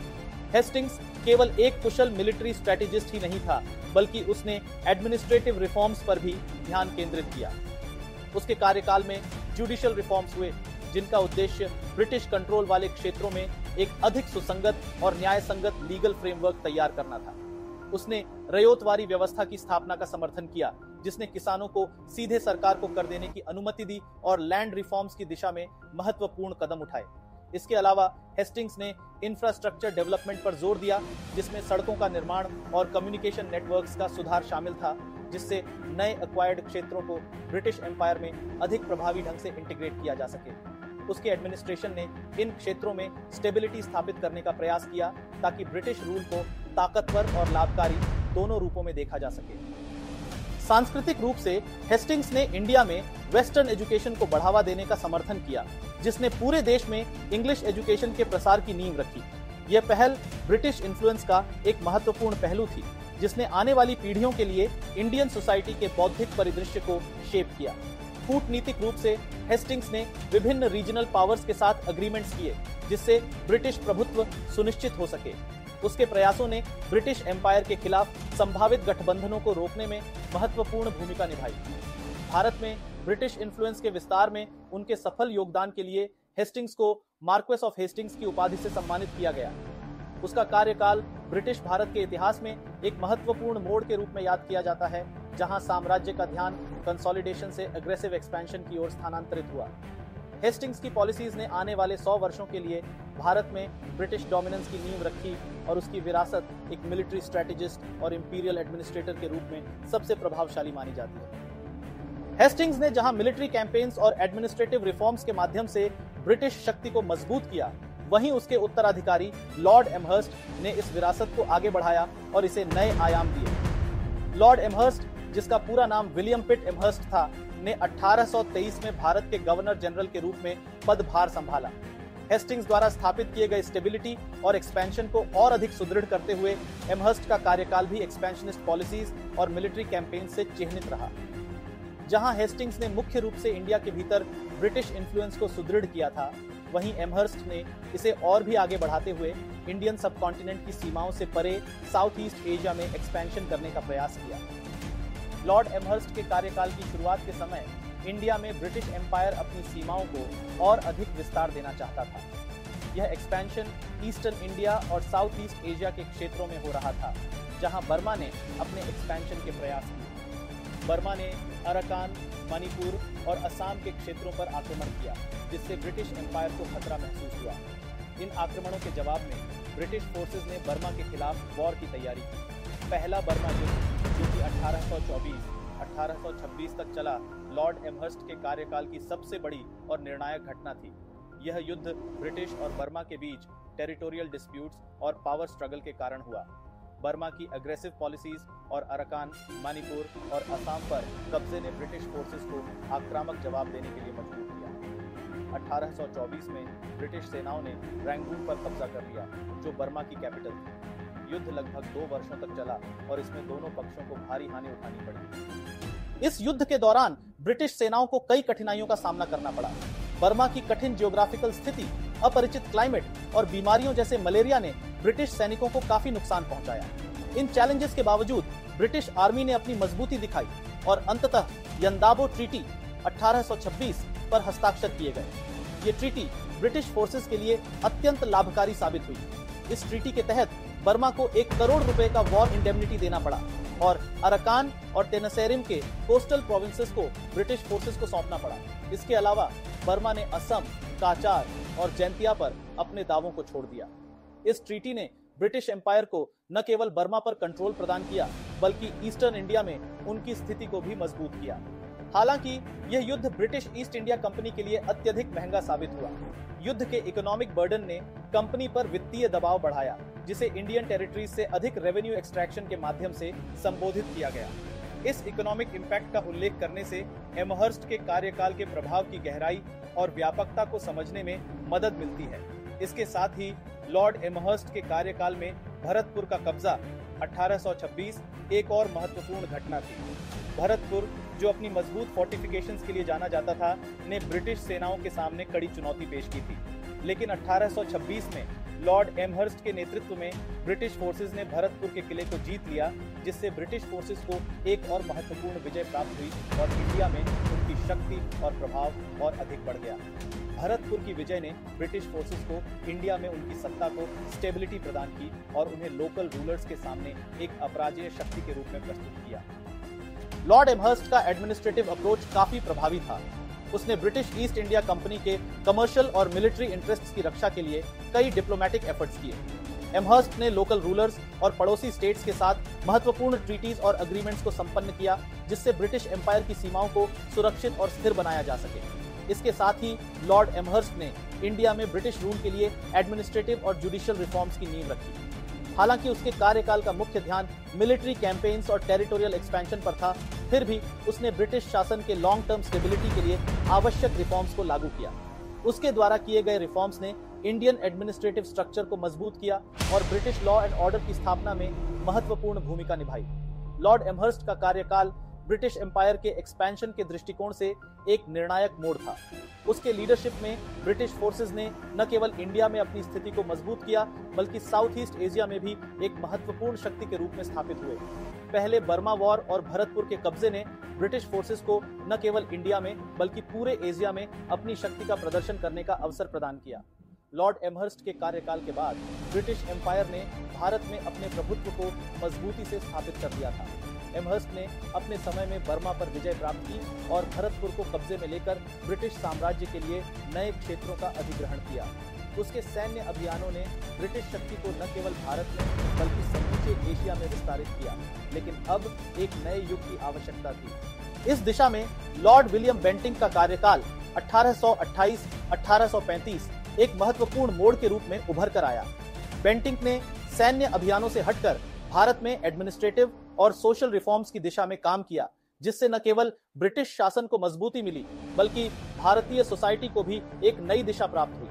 हेस्टिंग्स केवल एक कुशल मिलिट्री स्ट्रेटेजिस्ट ही नहीं था, बल्कि उसने एडमिनिस्ट्रेटिव रिफॉर्म्स पर भी ध्यान केंद्रित किया। उसके कार्यकाल में जुडिशियल रिफॉर्म्स हुए, जिनका उद्देश्य ब्रिटिश कंट्रोल वाले क्षेत्रों में एक अधिक सुसंगत और न्याय संगत लीगल फ्रेमवर्क तैयार करना था। उसने रयोतवारी व्यवस्था की स्थापना का समर्थन किया, जिसने किसानों को सीधे सरकार को कर देने की अनुमति दी और लैंड रिफॉर्म्स की दिशा में महत्वपूर्ण कदम उठाए। इसके अलावा हेस्टिंग्स ने इंफ्रास्ट्रक्चर डेवलपमेंट पर जोर दिया, जिसमें सड़कों का निर्माण और कम्युनिकेशन नेटवर्क्स का सुधार शामिल था, जिससे नए एक्वायर्ड क्षेत्रों को ब्रिटिश एम्पायर में अधिक प्रभावी ढंग से इंटीग्रेट किया जा सके। उसके एडमिनिस्ट्रेशन ने इन क्षेत्रों में स्टेबिलिटी स्थापित करने का प्रयास किया, ताकि ब्रिटिश रूल को ताकतवर और लाभकारी दोनों रूपों में देखा जा सके। सांस्कृतिक रूप से हेस्टिंग्स ने इंडिया में वेस्टर्न एजुकेशन को बढ़ावा देने का समर्थन किया, जिसने पूरे देश में इंग्लिश एजुकेशन के प्रसार की नींव रखी। यह पहल ब्रिटिश इन्फ्लुएंस का एक महत्वपूर्ण पहलू थी, जिसने आने वाली पीढ़ियों के लिए इंडियन सोसाइटी के बौद्धिक परिदृश्य को शेप किया। कूटनीतिक रूप से हेस्टिंग्स ने विभिन्न रीजनल पावर्स के साथ अग्रीमेंट्स किए, जिससे ब्रिटिश प्रभुत्व सुनिश्चित हो सके। उसके प्रयासों ने ब्रिटिश एम्पायर के खिलाफ संभावित गठबंधनों को रोकने में महत्वपूर्ण भूमिका निभाई। भारत में ब्रिटिश इन्फ्लुएंस के विस्तार में उनके सफल योगदान के लिए हेस्टिंग्स को मार्क्वेस ऑफ हेस्टिंग्स की उपाधि से सम्मानित किया गया। उसका कार्यकाल ब्रिटिश भारत के इतिहास में एक महत्वपूर्ण मोड़ के रूप में याद किया जाता है, जहां साम्राज्य का ध्यान कंसोलिडेशन से एग्रेसिव एक्सपेंशन की ओर स्थानांतरित हुआ। हेस्टिंग्स की पॉलिसीज ने आने वाले 100 वर्षों के लिए भारत में ब्रिटिश डोमिनेंस की नींव रखी और उसकी विरासत एक मिलिट्री स्ट्रेटेजिस्ट और इंपीरियल एडमिनिस्ट्रेटर के रूप में सबसे प्रभावशाली मानी जाती है। हेस्टिंग्स ने जहां मिलिट्री कैंपेन्स और एडमिनिस्ट्रेटिव रिफॉर्म्स के माध्यम से ब्रिटिश शक्ति को मजबूत किया, वहीं उसके उत्तराधिकारी लॉर्ड एमहर्स्ट ने इस विरासत को आगे बढ़ाया और इसे नए आयाम दिए। लॉर्ड एमहर्स्ट, जिसका पूरा नाम विलियम पिट एमहर्स्ट था, ने 1823 में भारत के गवर्नर जनरल के रूप में पदभार संभाला। हेस्टिंग्स द्वारा स्थापित किए गए स्टेबिलिटी और एक्सपेंशन को और अधिक सुदृढ़ करते हुए एमहर्स्ट का कार्यकाल भी एक्सपेंशनिस्ट पॉलिसीज और मिलिट्री कैंपेन से चिह्नित रहा। जहां हेस्टिंग्स ने मुख्य रूप से इंडिया के भीतर ब्रिटिश इन्फ्लुएंस को सुदृढ़ किया था, वहीं एमहर्स्ट ने इसे और भी आगे बढ़ाते हुए इंडियन सबकॉन्टिनेंट की सीमाओं से परे साउथ ईस्ट एशिया में एक्सपेंशन करने का प्रयास किया। लॉर्ड एमहर्स्ट के कार्यकाल की शुरुआत के समय इंडिया में ब्रिटिश एम्पायर अपनी सीमाओं को और अधिक विस्तार देना चाहता था। यह एक्सपेंशन ईस्टर्न इंडिया और साउथ ईस्ट एशिया के क्षेत्रों में हो रहा था, जहां बर्मा ने अपने एक्सपेंशन के प्रयास किए। बर्मा ने अराकान, मणिपुर और असम के क्षेत्रों पर आक्रमण किया, जिससे ब्रिटिश एम्पायर को खतरा महसूस हुआ। इन आक्रमणों के जवाब में ब्रिटिश फोर्सेस ने बर्मा के खिलाफ वॉर की तैयारी की। पहला बर्मा युद्ध, जो कि 1824-1826 तक चला, लॉर्ड एमहर्स्ट के कार्यकाल की सबसे बड़ी और निर्णायक घटना थी। यह युद्ध ब्रिटिश और बर्मा के बीच टेरिटोरियल डिस्प्यूट्स और पावर स्ट्रगल के कारण हुआ। बर्मा की अग्रेसिव पॉलिसीज और अराकान, मणिपुर और असम पर कब्जे ने ब्रिटिश फोर्सेस को आक्रामक जवाब देने के लिए मजबूर किया। 1824 में ब्रिटिश सेनाओं ने रंगून पर कब्जा कर लिया, जो बर्मा की कैपिटल थी। युद्ध लगभग 2 वर्षों तक चला और इसमें दोनों पक्षों को भारी हानि उठानी पड़ी। इस युद्ध के दौरान ब्रिटिश सेनाओं को कई कठिनाइयों का सामना करना पड़ा। बर्मा की कठिन जियोग्राफिकल स्थिति, अपरिचित क्लाइमेट और बीमारियों जैसे मलेरिया ने ब्रिटिश सैनिकों को काफी नुकसान पहुंचाया। इन चैलेंजेस के बावजूद ब्रिटिश आर्मी ने अपनी मजबूती दिखाई और अंततः यंदाबो ट्रीटी 1826 पर हस्ताक्षर किए गए। ये ट्रीटी ब्रिटिश फोर्सेस के लिए अत्यंत लाभकारी साबित हुई। इस ट्रीटी के तहत बर्मा को 1 करोड़ रुपए का वॉर इंडेमनिटी देना पड़ा और अराकान और टेनसेरिम के कोस्टल प्रोविंसेस को ब्रिटिश फोर्सेस को सौंपना पड़ा। इसके अलावा बर्मा ने असम, काचार और जैंतिया पर अपने दावों को छोड़ दिया। इस ट्रीटी ने ब्रिटिश एम्पायर को न केवल बर्मा पर कंट्रोल प्रदान किया, बल्कि ईस्टर्न इंडिया में उनकी स्थिति को भी मजबूत किया। हालांकि यह युद्ध ब्रिटिश ईस्ट इंडिया कंपनी के लिए अत्यधिक महंगा साबित हुआ। युद्ध के इकोनॉमिक बर्डन ने कंपनी पर वित्तीय दबाव बढ़ाया, जिसे इंडियन टेरिटरीज से अधिक रेवेन्यू एक्सट्रैक्शन के माध्यम से संबोधित किया गया। इस इकोनॉमिक इंपैक्ट का उल्लेख करने से एमहर्स्ट के कार्यकाल के प्रभाव की गहराई और व्यापकता को समझने में मदद मिलती है। इसके साथ ही लॉर्ड एमहर्स्ट के कार्यकाल में भरतपुर का कब्जा 1826 एक और महत्वपूर्ण घटना थी। भरतपुर, जो अपनी मजबूत फोर्टिफिकेशंस के लिए जाना जाता था, ने ब्रिटिश सेनाओं के सामने कड़ी चुनौती पेश की थी। लेकिन 1826 में लॉर्ड एमहर्स्ट के नेतृत्व में ब्रिटिश फोर्सेस ने भरतपुर के किले को जीत लिया, जिससे ब्रिटिश फोर्सेस को एक और महत्वपूर्ण विजय प्राप्त हुई और इंडिया में उनकी शक्ति और प्रभाव और अधिक बढ़ गया। भरतपुर की विजय ने ब्रिटिश फोर्सेस को इंडिया में उनकी सत्ता को स्टेबिलिटी प्रदान की और उन्हें लोकल रूलर्स के सामने एक अपराजेय शक्ति के रूप में प्रस्तुत किया। लॉर्ड एमहर्स्ट का एडमिनिस्ट्रेटिव अप्रोच काफी प्रभावी था। उसने ब्रिटिश ईस्ट इंडिया कंपनी के कमर्शियल और मिलिट्री इंटरेस्ट्स की रक्षा के लिए कई डिप्लोमेटिक एफर्ट्स किए। एमहर्स्ट ने लोकल रूलर्स और पड़ोसी स्टेट्स के साथ महत्वपूर्ण ट्रीटीज और अग्रीमेंट्स को संपन्न किया, जिससे ब्रिटिश एम्पायर की सीमाओं को सुरक्षित और स्थिर बनाया जा सके। इसके साथ ही लॉर्ड एमहर्स्ट ने इंडिया में ब्रिटिश रूल के लिए एडमिनिस्ट्रेटिव और जुडिशियल रिफॉर्म्स की नींव रखी। हालांकि उसके कार्यकाल का मुख्य ध्यान मिलिट्री कैंपेन्स और टेरिटोरियल एक्सपेंशन पर था, फिर भी उसने ब्रिटिश शासन के लॉन्ग टर्म स्टेबिलिटी के लिए आवश्यक रिफॉर्म्स को लागू किया। उसके द्वारा किए गए रिफॉर्म्स ने इंडियन एडमिनिस्ट्रेटिव स्ट्रक्चर को मजबूत किया और ब्रिटिश लॉ एंड ऑर्डर की स्थापना में महत्वपूर्ण भूमिका निभाई। लॉर्ड एमहर्स्ट का कार्यकाल ब्रिटिश एम्पायर के एक्सपेंशन के दृष्टिकोण से एक निर्णायक मोड़ था। उसके लीडरशिप में ब्रिटिश फोर्सेस ने न केवल इंडिया में अपनी स्थिति को मजबूत किया, बल्कि साउथ ईस्ट एशिया में भी एक महत्वपूर्ण शक्ति के रूप में स्थापित हुए। पहले बर्मा वॉर और भरतपुर के कब्जे ने ब्रिटिश फोर्सेस को न केवल इंडिया में बल्कि पूरे एशिया में अपनी शक्ति का प्रदर्शन करने का अवसर प्रदान किया। लॉर्ड एमहर्स्ट के कार्यकाल के बाद ब्रिटिश एम्पायर ने भारत में अपने प्रभुत्व को मजबूती से स्थापित कर दिया था। एमहर्स्ट ने अपने समय में बर्मा पर विजय प्राप्त की और भरतपुर को कब्जे में लेकर ब्रिटिश साम्राज्य के लिए नए क्षेत्रों का अधिग्रहण किया। उसके सैन्य अभियानों ने ब्रिटिश शक्ति को न केवल भारत में बल्कि समूचे एशिया में विस्तारित किया। लेकिन अब एक नए युग की आवश्यकता थी। इस दिशा में लॉर्ड विलियम बेंटिंक का कार्यकाल 1828-1835 एक महत्वपूर्ण मोड़ के रूप में उभर कर आया। बेंटिंक ने सैन्य अभियानों से हटकर भारत में एडमिनिस्ट्रेटिव और सोशल रिफॉर्म्स की दिशा में काम किया, जिससे न केवल ब्रिटिश शासन को मजबूती मिली, बल्कि भारतीय सोसाइटी को भी एक नई दिशा प्राप्त हुई।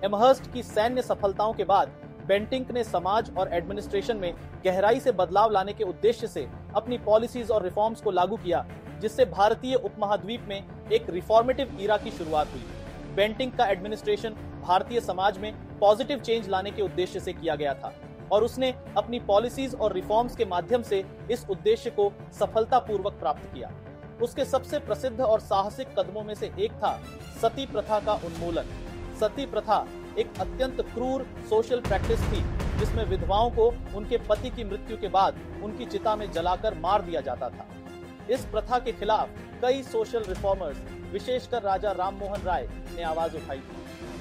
एमहर्स्ट की सैन्य सफलताओं के बाद बेंटिंक ने समाज और एडमिनिस्ट्रेशन में गहराई से बदलाव लाने के उद्देश्य से अपनी पॉलिसीज और रिफॉर्म्स को लागू किया, जिससे भारतीय उपमहाद्वीप में एक रिफॉर्मेटिव ईरा की शुरुआत हुई। बेंटिंक का एडमिनिस्ट्रेशन भारतीय समाज में पॉजिटिव चेंज लाने के उद्देश्य से किया गया था और उसने अपनी पॉलिसीज और रिफॉर्म्स के माध्यम से इस उद्देश्य को सफलतापूर्वक प्राप्त किया। उसके सबसे प्रसिद्ध और साहसिक कदमों में से एक था सती प्रथा का उन्मूलन। सती प्रथा एक अत्यंत क्रूर सोशल प्रैक्टिस थी, जिसमें विधवाओं को उनके पति की मृत्यु के बाद उनकी चिता में जलाकर मार दिया जाता था। इस प्रथा के खिलाफ कई सोशल रिफॉर्मर्स, विशेषकर राजा राममोहन राय ने आवाज उठाई थी।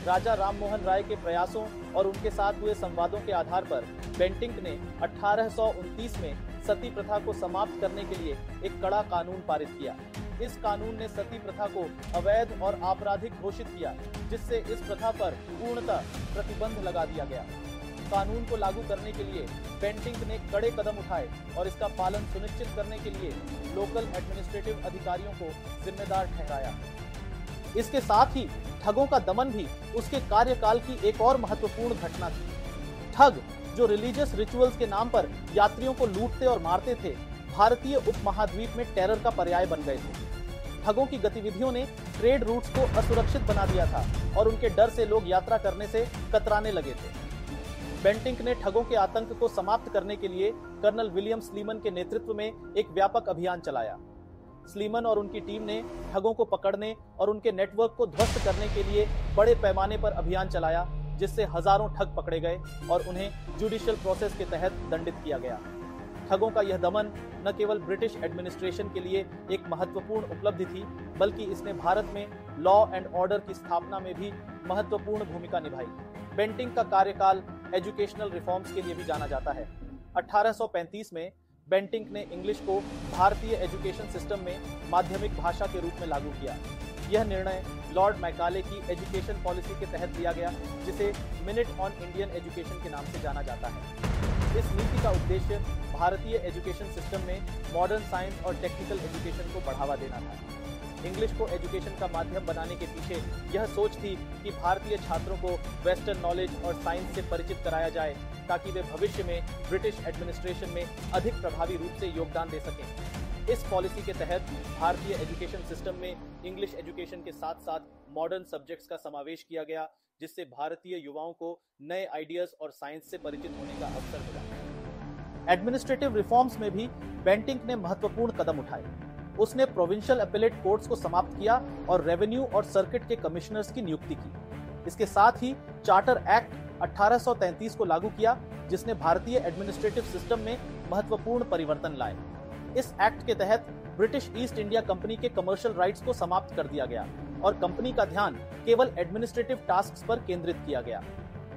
राजा राममोहन राय के प्रयासों और उनके साथ हुए संवादों के आधार पर बेंटिंक ने 1829 में सती प्रथा को समाप्त करने के लिए एक कड़ा कानून पारित किया। इस कानून ने सती प्रथा को अवैध और आपराधिक घोषित किया, जिससे इस प्रथा पर पूर्णतः प्रतिबंध लगा दिया गया। कानून को लागू करने के लिए बेंटिंक ने कड़े कदम उठाए और इसका पालन सुनिश्चित करने के लिए लोकल एडमिनिस्ट्रेटिव अधिकारियों को जिम्मेदार ठहराया। इसके साथ ही ठगों का दमन भी उसके कार्यकाल की एक और महत्वपूर्ण घटना थी। ठग, जो रिलीजियस रिचुअल्स के नाम पर यात्रियों को लूटते और मारते थे, भारतीय उपमहाद्वीप में टेरर का पर्याय बन गए थे। ठगों की गतिविधियों ने ट्रेड रूट्स को असुरक्षित बना दिया था और उनके डर से लोग यात्रा करने से कतराने लगे थे। बेंटिंक ने ठगों के आतंक को समाप्त करने के लिए कर्नल विलियम स्लीमन के नेतृत्व में एक व्यापक अभियान चलाया। स्लीमन और उनकी टीम ने ठगों को पकड़ने और उनके नेटवर्क को ध्वस्त करने के लिए बड़े पैमाने पर अभियान चलाया, जिससे हजारों ठग पकड़े गए और उन्हें जुडिशियल प्रोसेस के तहत दंडित किया गया। ठगों का यह दमन न केवल ब्रिटिश एडमिनिस्ट्रेशन के लिए एक महत्वपूर्ण उपलब्धि थी, बल्कि इसने भारत में लॉ एंड ऑर्डर की स्थापना में भी महत्वपूर्ण भूमिका निभाई। बेंटिंक का कार्यकाल एजुकेशनल रिफॉर्म्स के लिए भी जाना जाता है। 1835 में बेंटिंक ने इंग्लिश को भारतीय एजुकेशन सिस्टम में माध्यमिक भाषा के रूप में लागू किया। यह निर्णय लॉर्ड मैकाले की एजुकेशन पॉलिसी के तहत लिया गया, जिसे मिनट ऑन इंडियन एजुकेशन के नाम से जाना जाता है। इस नीति का उद्देश्य भारतीय एजुकेशन सिस्टम में मॉडर्न साइंस और टेक्निकल एजुकेशन को बढ़ावा देना था। इंग्लिश को एजुकेशन का माध्यम बनाने के पीछे यह सोच थी कि भारतीय छात्रों को वेस्टर्न नॉलेज और साइंस से परिचित कराया जाए, ताकि वे भविष्य में ब्रिटिश एडमिनिस्ट्रेशन में अधिक प्रभावी रूप से योगदान दे सकें। इस पॉलिसी के तहत भारतीय एजुकेशन सिस्टम में इंग्लिश एजुकेशन के साथ साथ मॉडर्न सब्जेक्ट्स का समावेश किया गया, जिससे भारतीय युवाओं को नए आइडियाज और साइंस से परिचित होने का अवसर मिला। एडमिनिस्ट्रेटिव रिफॉर्म्स में भी बेंटिंक ने महत्वपूर्ण कदम उठाए। उसने प्रोविंशियल अपीलेट कोर्ट्स को समाप्त किया और रेवेन्यू और सर्किट के कमिश्नर्स की नियुक्ति की। इसके साथ ही चार्टर एक्ट 1833 को लागू किया, जिसने भारतीय एडमिनिस्ट्रेटिव सिस्टम में महत्वपूर्ण परिवर्तन लाए। इस एक्ट के तहत ब्रिटिश ईस्ट इंडिया कंपनी के कमर्शियल राइट्स को समाप्त कर दिया गया और कंपनी का ध्यान केवल एडमिनिस्ट्रेटिव टास्क्स पर केंद्रित किया गया।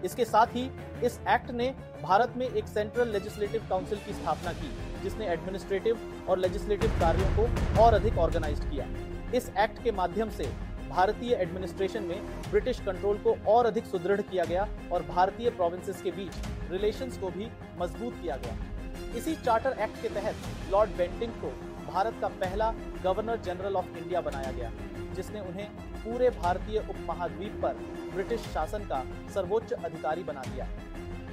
इसके साथ ही इस एक्ट ने भारत में एक सेंट्रल लेजिस्लेटिव काउंसिल की स्थापना की, जिसने एडमिनिस्ट्रेटिव और लेजिस्लेटिव कार्यों को और अधिक ऑर्गेनाइज्ड किया। इस एक्ट के माध्यम से भारतीय एडमिनिस्ट्रेशन में ब्रिटिश कंट्रोल को और अधिक सुदृढ़ किया गया और भारतीय प्रोविंसेस के बीच रिलेशंस को भी मजबूत किया गया। इसी चार्टर एक्ट के तहत लॉर्ड बेंटिंक को भारत का पहला गवर्नर जनरल ऑफ इंडिया बनाया गया, जिसने उन्हें पूरे भारतीय उपमहाद्वीप पर ब्रिटिश शासन का सर्वोच्च अधिकारी बना दिया।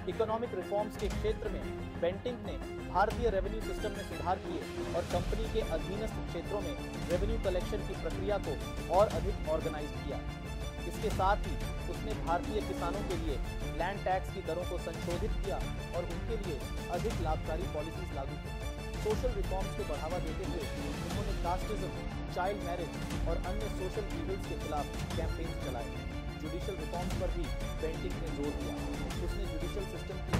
इकोनॉमिक रिफॉर्म्स के क्षेत्र में बेंटिंक ने भारतीय रेवेन्यू सिस्टम में सुधार किए और कंपनी के अधीनस्थ क्षेत्रों में रेवेन्यू कलेक्शन की प्रक्रिया को और अधिक ऑर्गेनाइज किया। इसके साथ ही उसने भारतीय किसानों के लिए लैंड टैक्स की दरों को संशोधित किया और उनके लिए अधिक लाभकारी पॉलिसीज लागू की। सोशल रिफॉर्म्स को बढ़ावा देते हुए उन्होंने कास्टिज्म, चाइल्ड मैरिज और अन्य सोशल इविल्स के खिलाफ कैंपेन्स चलाए। जुडिशियल रिफॉर्म्स पर भी बेंटिंक ने जोर दिया। उसने जुडिशियल सिस्टम की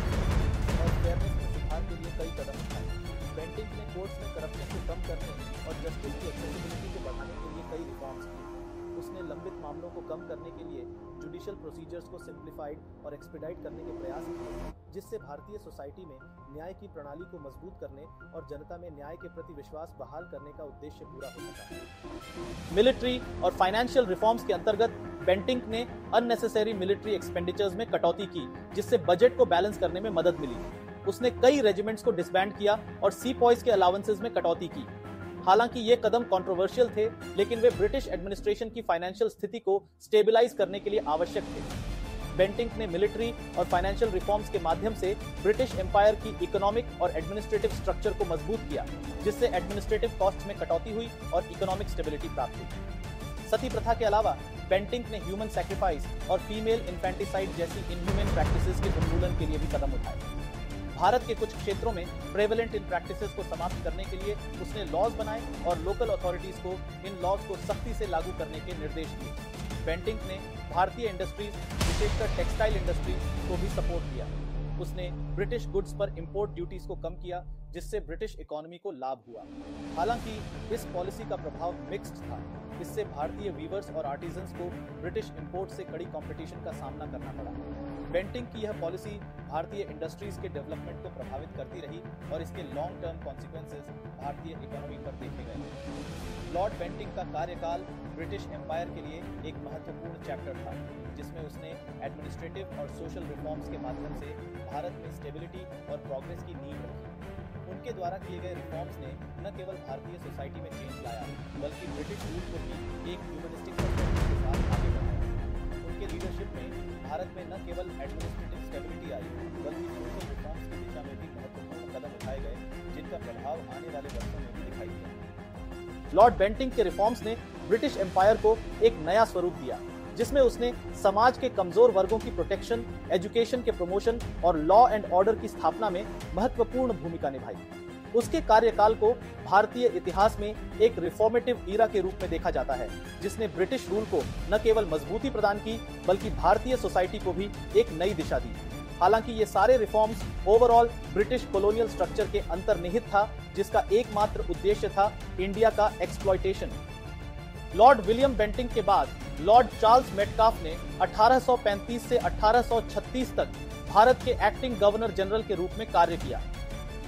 और फेयरनेस में सुधार के लिए कई कदम उठाए। बेंटिंक ने कोर्ट्स में करप्शन को कम करने और जस्टिस की एक्सेसिबिलिटी को बढ़ाने के लिए कई रिफॉर्म्स किए। उसने लंबित मामलों को कम करने के लिए जुडिशियल प्रोसीजर्स को सिंप्लीफाइड और एक्सपीडाइट करने के प्रयास किए, जिससे भारतीय सोसाइटी में न्याय की प्रणाली को मजबूत करने और जनता में न्याय के प्रति विश्वास बहाल करने का उद्देश्य पूरा हो सका। मिलिट्री और फाइनेंशियल रिफॉर्म्स के अंतर्गत बेंटिंक ने अननेसेसरी मिलिट्री एक्सपेंडिचर्स में कटौती की, जिससे बजट को बैलेंस करने में मदद मिली। उसने कई रेजिमेंट्स को डिसबैंड किया और सीपॉइज के अलाउंसेस में कटौती की। हालांकि ये कदम कंट्रोवर्शियल थे, लेकिन वे ब्रिटिश एडमिनिस्ट्रेशन की फाइनेंशियल स्थिति को स्टेबलाइज करने के लिए आवश्यक थे। बेंटिंक ने मिलिट्री और फाइनेंशियल रिफॉर्म्स के माध्यम से ब्रिटिश एम्पायर की इकोनॉमिक और एडमिनिस्ट्रेटिव स्ट्रक्चर को मजबूत किया, जिससे एडमिनिस्ट्रेटिव कॉस्ट में कटौती हुई और इकोनॉमिक स्टेबिलिटी प्राप्त हुई। सती प्रथा के अलावा बेंटिंक ने ह्यूमन सैक्रिफाइस और फीमेल इन्फेंटिसाइड जैसी इनह्यूमन प्रैक्टिसेस के उन्मूलन के लिए भी कदम उठाए। भारत के कुछ क्षेत्रों में प्रेवलेंट इन प्रैक्टिसेस को समाप्त करने के लिए उसने लॉज बनाए और लोकल अथॉरिटीज को इन लॉज को सख्ती से लागू करने के निर्देश दिए। बेंटिंक ने भारतीय इंडस्ट्रीज, विशेषकर टेक्सटाइल इंडस्ट्री को भी सपोर्ट किया। उसने ब्रिटिश गुड्स पर इंपोर्ट ड्यूटीज को कम किया, जिससे ब्रिटिश इकोनॉमी को लाभ हुआ। हालांकि इस पॉलिसी का प्रभाव मिक्स्ड था। इससे भारतीय वीवर्स और आर्टिजन्स को ब्रिटिश इंपोर्ट से कड़ी कंपटीशन का सामना करना पड़ा। बेंटिंक की यह पॉलिसी भारतीय इंडस्ट्रीज के डेवलपमेंट को प्रभावित करती रही और इसके लॉन्ग टर्म कॉन्सिक्वेंसेस भारतीय इकोनॉमी पर देखे गए। लॉर्ड बेंटिंक का कार्यकाल ब्रिटिश एम्पायर के लिए एक महत्वपूर्ण चैप्टर था, जिसमें उसने एडमिनिस्ट्रेटिव और सोशल रिफॉर्म्स के माध्यम से भारत में स्टेबिलिटी और प्रोग्रेस की नींव रखी। उनके द्वारा किए गए रिफॉर्म्स ने न केवल भारतीय सोसाइटी में चेंज लाया, बल्कि ब्रिटिश रूल को भी एक ह्यूमनिस्टिक पर्सपेक्टिव के साथ आगे बढ़ाया। उनके लीडरशिप में भारत में न केवल एडमिनिस्ट्रेटिव स्टेबिलिटी आई, बल्कि सोशल रिफॉर्म्स की दिशा में भी महत्वपूर्ण कदम उठाए गए, जिनका इसका प्रभाव आने वाले वर्षों में भी दिखाई दिया। लॉर्ड बेंटिंक के रिफॉर्म्स ने ब्रिटिश एम्पायर को एक नया स्वरूप दिया, जिसमें उसने समाज के कमजोर वर्गों की प्रोटेक्शन, एजुकेशन के प्रमोशन और लॉ एंड ऑर्डर की स्थापना में महत्वपूर्ण भूमिका निभाई। उसके कार्यकाल को भारतीय इतिहास में एक रिफॉर्मेटिव ईरा के रूप में देखा जाता है, जिसने ब्रिटिश रूल को न केवल मजबूती प्रदान की बल्कि भारतीय सोसाइटी को भी एक नई दिशा दी। हालांकि ये सारे reforms overall British colonial structure के अंतर्निहित था, जिसका एकमात्र उद्देश्य था इंडिया का एक्सप्लॉयटेशन। लॉर्ड विलियम बेंटिंक के बाद लॉर्ड चार्ल्स मेटकाफ ने 1835 से 1836 तक भारत के एक्टिंग गवर्नर जनरल के रूप में कार्य किया।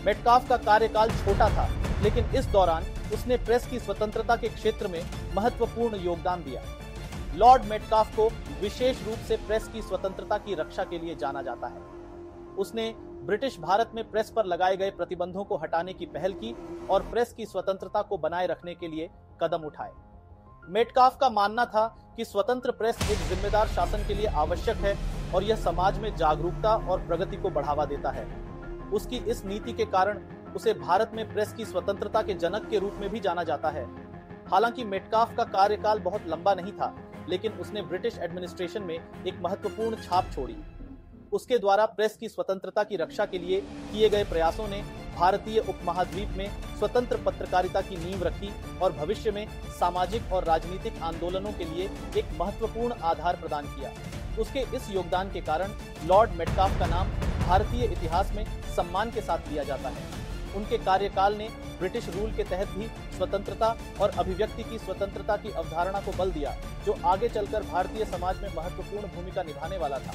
मेटकाफ का कार्यकाल छोटा था, लेकिन इस दौरान उसने प्रेस की स्वतंत्रता के क्षेत्र में महत्वपूर्ण योगदान दिया। लॉर्ड मेटकाफ को विशेष रूप से प्रेस की स्वतंत्रता की रक्षा के लिए जाना जाता है। उसने ब्रिटिश भारत में प्रेस पर लगाए गए प्रतिबंधों को हटाने की पहल की और प्रेस की स्वतंत्रता को बनाए रखने के लिए कदम उठाए। मेटकाफ का मानना था कि स्वतंत्र प्रेस एक जिम्मेदार शासन के लिए आवश्यक है और यह समाज में जागरूकता और प्रगति को बढ़ावा देता है। उसकी इस नीति के कारण उसे भारत में प्रेस की स्वतंत्रता के जनक के रूप में भी जाना जाता है। हालांकि मेटकाफ का कार्यकाल बहुत लंबा नहीं था, लेकिन उसने ब्रिटिश एडमिनिस्ट्रेशन में एक महत्वपूर्ण छाप छोड़ी। उसके द्वारा प्रेस की स्वतंत्रता की रक्षा के लिए किए गए प्रयासों ने भारतीय उपमहाद्वीप में स्वतंत्र पत्रकारिता की नींव रखी और भविष्य में सामाजिक और राजनीतिक आंदोलनों के लिए एक महत्वपूर्ण आधार प्रदान किया। उसके इस योगदान के कारण लॉर्ड मेटकाफ का नाम भारतीय इतिहास में सम्मान के साथ लिया जाता है। उनके कार्यकाल ने ब्रिटिश रूल के तहत भी स्वतंत्रता और अभिव्यक्ति की स्वतंत्रता की अवधारणा को बल दिया, जो आगे चलकर भारतीय समाज में महत्वपूर्ण भूमिका निभाने वाला था।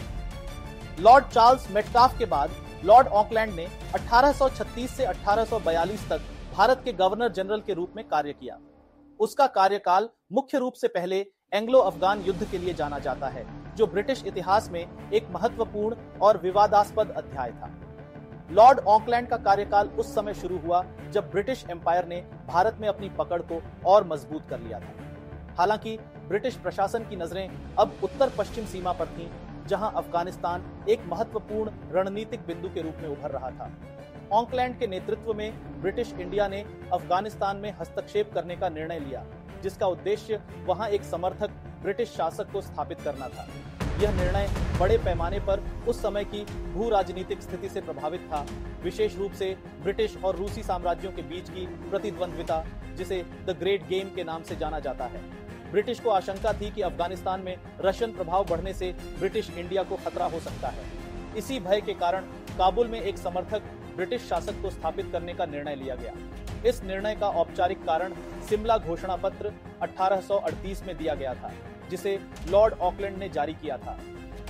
लॉर्ड चार्ल्स मेटकाफ के बाद लॉर्ड ऑकलैंड ने 1836 से 1842 तक भारत के गवर्नर जनरल के रूप में कार्य किया। उसका कार्यकाल मुख्य रूप से पहले एंग्लो अफगान युद्ध के लिए जाना जाता है, जो ब्रिटिश इतिहास में एक महत्वपूर्ण और विवादास्पद अध्याय था। लॉर्ड ऑकलैंड का कार्यकाल उस समय शुरू हुआ जब ब्रिटिश एम्पायर ने भारत में अपनी पकड़ को और मजबूत कर लिया था। हालांकि ब्रिटिश प्रशासन की नजरें अब उत्तर पश्चिम सीमा पर थीं, जहां अफगानिस्तान एक महत्वपूर्ण रणनीतिक बिंदु के रूप में उभर रहा था। ऑकलैंड के नेतृत्व में ब्रिटिश इंडिया ने अफगानिस्तान में हस्तक्षेप करने का निर्णय लिया, जिसका उद्देश्य वहां एक समर्थक ब्रिटिश शासक को स्थापित करना था। यह निर्णय बड़े पैमाने पर उस समय की भू राजनीतिक स्थिति से प्रभावित था, विशेष रूप से ब्रिटिश और रूसी साम्राज्यों के बीच की प्रतिद्वंद्विता, जिसे द ग्रेट गेम के नाम से जाना जाता है। ब्रिटिश को आशंका थी कि अफगानिस्तान में रशियन प्रभाव बढ़ने से ब्रिटिश इंडिया को खतरा हो सकता है। इसी भय के कारण काबुल में एक समर्थक ब्रिटिश शासक को स्थापित करने का निर्णय लिया गया। इस निर्णय का औपचारिक कारण सिमला घोषणा पत्र 1838 में दिया गया था, जिसे लॉर्ड ऑकलैंड ने जारी किया था।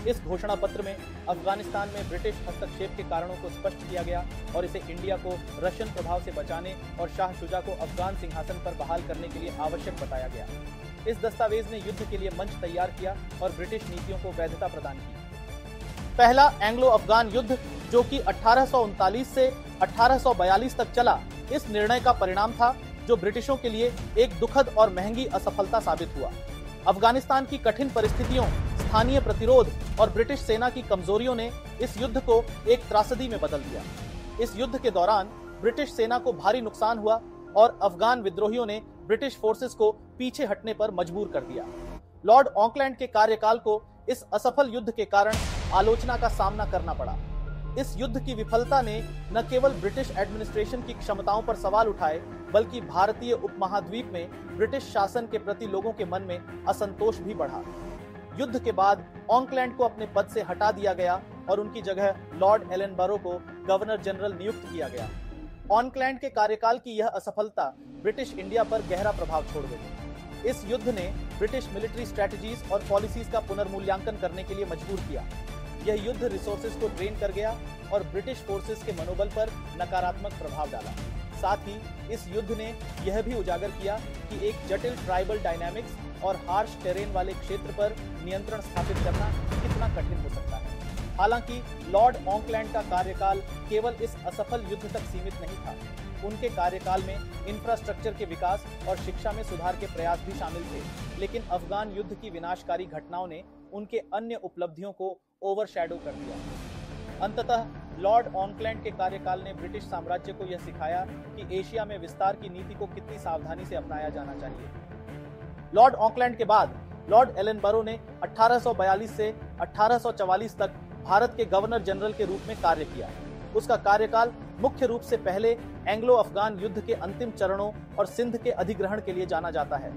इस घोषणा पत्र में अफगानिस्तान में ब्रिटिश हस्तक्षेप के कारणों को स्पष्ट किया गया और इसे इंडिया को रशियन प्रभाव से बचाने और शाह शुजा को अफगान सिंहासन पर बहाल करने के लिए आवश्यक बताया गया। इस दस्तावेज ने युद्ध के लिए मंच तैयार किया और ब्रिटिश नीतियों को वैधता प्रदान की। पहला एंग्लो अफगान युद्ध, जो कि 1839 से 1842 तक चला, इस निर्णय का परिणाम था, जो ब्रिटिशों के लिए एक दुखद और महंगी असफलता साबित हुआ। अफगानिस्तान की कठिन परिस्थितियों, स्थानीय प्रतिरोध और ब्रिटिश सेना की कमजोरियों ने इस युद्ध को एक त्रासदी में बदल दिया। इस युद्ध के दौरान ब्रिटिश सेना को भारी नुकसान हुआ और अफगान विद्रोहियों ने ब्रिटिश फोर्सेस को पीछे हटने पर मजबूर कर दिया। लॉर्ड ऑकलैंड के कार्यकाल को इस असफल युद्ध के कारण आलोचना का सामना करना पड़ा। इस युद्ध की विफलता ने न केवल ब्रिटिश एडमिनिस्ट्रेशन की क्षमताओं पर सवाल उठाए, बल्कि भारतीय उपमहाद्वीप में ब्रिटिश शासन के प्रति लोगों के मन में असंतोष भी बढ़ा। युद्ध के बाद ऑकलैंड को अपने पद से हटा दिया गया और उनकी जगह लॉर्ड एलनबरो को गवर्नर जनरल नियुक्त किया गया। ऑकलैंड के कार्यकाल की यह असफलता ब्रिटिश इंडिया पर गहरा प्रभाव छोड़ गई। इस युद्ध ने ब्रिटिश मिलिट्री स्ट्रेटजीज और पॉलिसीज का पुनर्मूल्यांकन करने के लिए मजबूर किया। यह युद्ध रिसोर्सेज को ड्रेन कर गया और ब्रिटिश फोर्सेस के मनोबल पर नकारात्मक प्रभाव डाला। साथ ही इस युद्ध ने यह भी उजागर किया कि एक जटिल ट्राइबल डायनामिक्स और हार्श टेरेन वाले क्षेत्र पर नियंत्रण स्थापित करना कितना कठिन हो सकता है। हालांकि लॉर्ड ऑकलैंड का कार्यकाल केवल इस असफल युद्ध तक सीमित नहीं था। उनके कार्यकाल में इंफ्रास्ट्रक्चर के विकास और शिक्षा में सुधार के प्रयास भी शामिल थे, लेकिन अफगान युद्ध की विनाशकारी घटनाओं ने उनके अन्य उपलब्धियों को ओवरशैडो कर दिया। अंततः लॉर्ड ऑकलैंड के कार्यकाल ने ब्रिटिश साम्राज्य को यह सिखाया कि एशिया में विस्तार की नीति को कितनी सावधानी से अपनाया जाना चाहिए। लॉर्ड ऑकलैंड के बाद लॉर्ड एलनबरो ने 1842 से 1844 तक भारत के गवर्नर जनरल के रूप में कार्य किया। उसका कार्यकाल मुख्य रूप से पहले एंग्लो अफगान युद्ध के अंतिम चरणों और सिंध के अधिग्रहण के लिए जाना जाता है।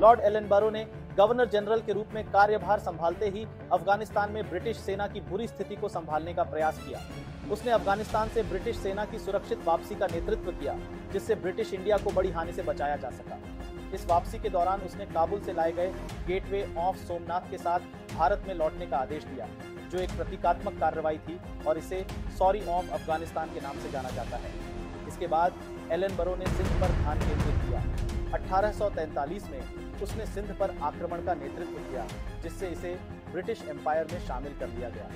लॉर्ड एलनबरो ने गवर्नर जनरल के रूप में कार्यभार संभालते ही अफगानिस्तान में ब्रिटिश सेना की बुरी स्थिति को संभालने का प्रयास किया। उसने अफगानिस्तान से ब्रिटिश सेना की सुरक्षित वापसी का नेतृत्व किया, जिससे ब्रिटिश इंडिया को बड़ी हानि से बचाया जा सका। इस वापसी के दौरान उसने काबुल से लाए गए गेटवे ऑफ सोमनाथ के साथ भारत में लौटने का आदेश दिया, जो एक प्रतीकात्मक कार्रवाई थी और इसे सॉरी ऑफ अफगानिस्तान के नाम से जाना जाता है। इसके बाद एलनबरो ने सिंध पर ध्यान केंद्रित किया। 1843 में उसने सिंध पर आक्रमण का नेतृत्व किया, जिससे इसे ब्रिटिश एम्पायर में शामिल कर लिया गया।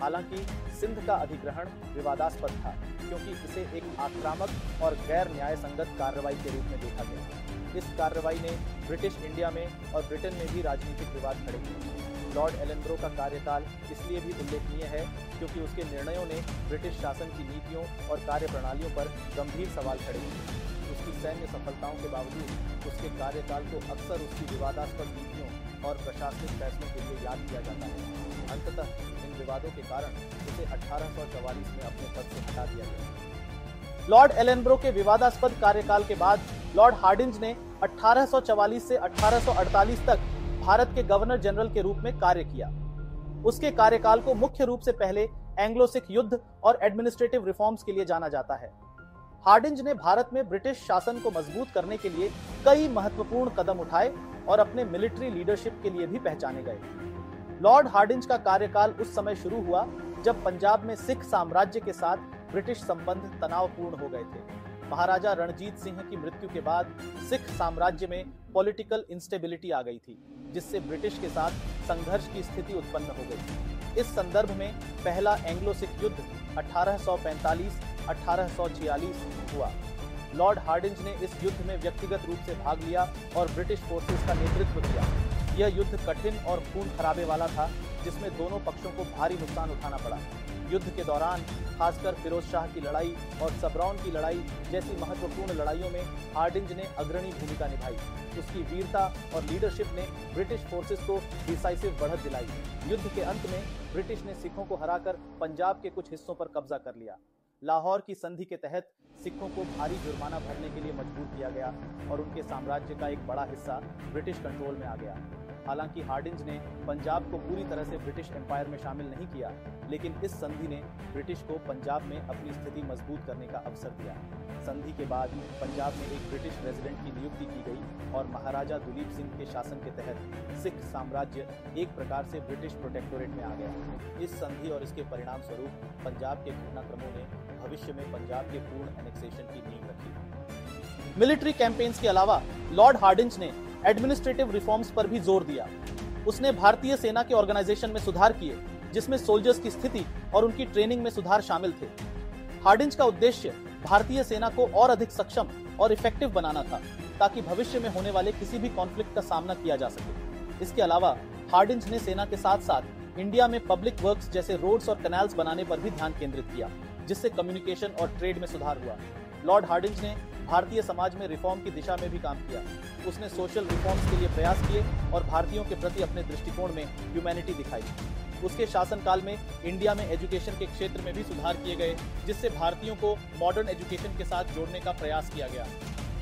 हालांकि सिंध का अधिग्रहण विवादास्पद था, क्योंकि इसे एक आक्रामक और गैर न्यायसंगत कार्रवाई के रूप में देखा गया। इस कार्रवाई ने ब्रिटिश इंडिया में और ब्रिटेन में भी राजनीतिक विवाद खड़े किए। लॉर्ड एलनबरो का कार्यकाल इसलिए भी उल्लेखनीय है क्योंकि उसके निर्णयों ने ब्रिटिश शासन की नीतियों और कार्यप्रणालियों पर गंभीर सवाल खड़े किए। उसकी सैन्य सफलताओं के बावजूद उसके कार्यकाल को अक्सर उसकी विवादास्पद नीतियों और प्रशासनिक फैसलों के लिए याद किया जाता है। अंततः इन विवादों के कारण उसे 1844 में अपने पद से हटा दिया गया। लॉर्ड एलनबरो के विवादास्पद कार्यकाल के बाद लॉर्ड हार्डिंज ने 1844 से 1848 तक भारत के गवर्नर जनरल के रूप में कार्य किया। उसके कार्यकाल को मुख्य रूप से पहले एंग्लो सिख युद्ध और एडमिनिस्ट्रेटिव रिफॉर्म्स के लिए जाना जाता है। हार्डिंज ने भारत में ब्रिटिश शासन को मजबूत करने के लिए कई महत्वपूर्ण कदम उठाए और अपने मिलिट्री लीडरशिप के लिए भी पहचाने गए। लॉर्ड हार्डिंज का कार्यकाल उस समय शुरू हुआ जब पंजाब में सिख साम्राज्य के साथ ब्रिटिश संबंध तनावपूर्ण हो गए थे। महाराजा रणजीत सिंह की मृत्यु के बाद सिख साम्राज्य में पॉलिटिकल इंस्टेबिलिटी आ गई थी, जिससे ब्रिटिश के साथ संघर्ष की स्थिति उत्पन्न हो गई। इस संदर्भ में पहला एंग्लो सिख युद्ध 1845-1846 हुआ। लॉर्ड हार्डिंज ने इस युद्ध में व्यक्तिगत रूप से भाग लिया और ब्रिटिश फोर्सेस का नेतृत्व किया। यह युद्ध कठिन और खून खराबे वाला था, जिसमें दोनों पक्षों को भारी नुकसान उठाना पड़ा। युद्ध के दौरान खासकर फिरोज शाह की लड़ाई और सबरौन की लड़ाई जैसी महत्वपूर्ण लड़ाइयों में हार्डिंज ने अग्रणी भूमिका निभाई। उसकी वीरता और लीडरशिप ने ब्रिटिश फोर्सेस को डिसाइसिव बढ़त दिलाई। युद्ध के अंत में ब्रिटिश ने सिखों को हराकर पंजाब के कुछ हिस्सों पर कब्जा कर लिया। लाहौर की संधि के तहत सिखों को भारी जुर्माना भरने के लिए मजबूर किया गया और उनके साम्राज्य का एक बड़ा हिस्सा ब्रिटिश कंट्रोल में आ गया। हालांकि हार्डिंज ने पंजाब को पूरी तरह से ब्रिटिश एम्पायर में शामिल नहीं किया, लेकिन इस संधि ने ब्रिटिश को पंजाब में अपनी स्थिति मजबूत करने का अवसर दिया। संधि के बाद पंजाब में एक ब्रिटिश रेजिडेंट की नियुक्ति की गई और महाराजा दुलीप सिंह के शासन के तहत सिख साम्राज्य एक प्रकार से ब्रिटिश प्रोटेक्टोरेट में आ गया। इस संधि और इसके परिणाम स्वरूप पंजाब के घटनाक्रमों ने भविष्य में पंजाब के पूर्ण एनेक्सेशन की नींव रखी। मिलिट्री कैंपेन्स के अलावा लॉर्ड हार्डिंज ने एडमिनिस्ट्रेटिव रिफॉर्म्स पर भी जोर दिया। उसने भारतीय सेना के ऑर्गेनाइजेशन में सुधार किए, जिसमें सोल्जर्स की स्थिति और उनकी ट्रेनिंग में सुधार शामिल थे। हार्डिंज का उद्देश्य भारतीय सेना को और अधिक सक्षम और इफेक्टिव बनाना था, ताकि भविष्य में होने वाले किसी भी कॉन्फ्लिक्ट का सामना किया जा सके। इसके अलावा हार्डिंज ने सेना के साथ साथ इंडिया में पब्लिक वर्क्स जैसे रोड्स और कैनाल्स बनाने पर भी ध्यान केंद्रित किया, जिससे कम्युनिकेशन और ट्रेड में सुधार हुआ। लॉर्ड हार्डिंज ने भारतीय समाज में रिफॉर्म की दिशा में भी काम किया। उसने सोशल रिफॉर्म्स के लिए प्रयास किए और भारतीयों के प्रति अपने दृष्टिकोण में ह्यूमैनिटी दिखाई। उसके शासनकाल में इंडिया में एजुकेशन के क्षेत्र में भी सुधार किए गए, जिससे भारतीयों को मॉडर्न एजुकेशन के साथ जोड़ने का प्रयास किया गया।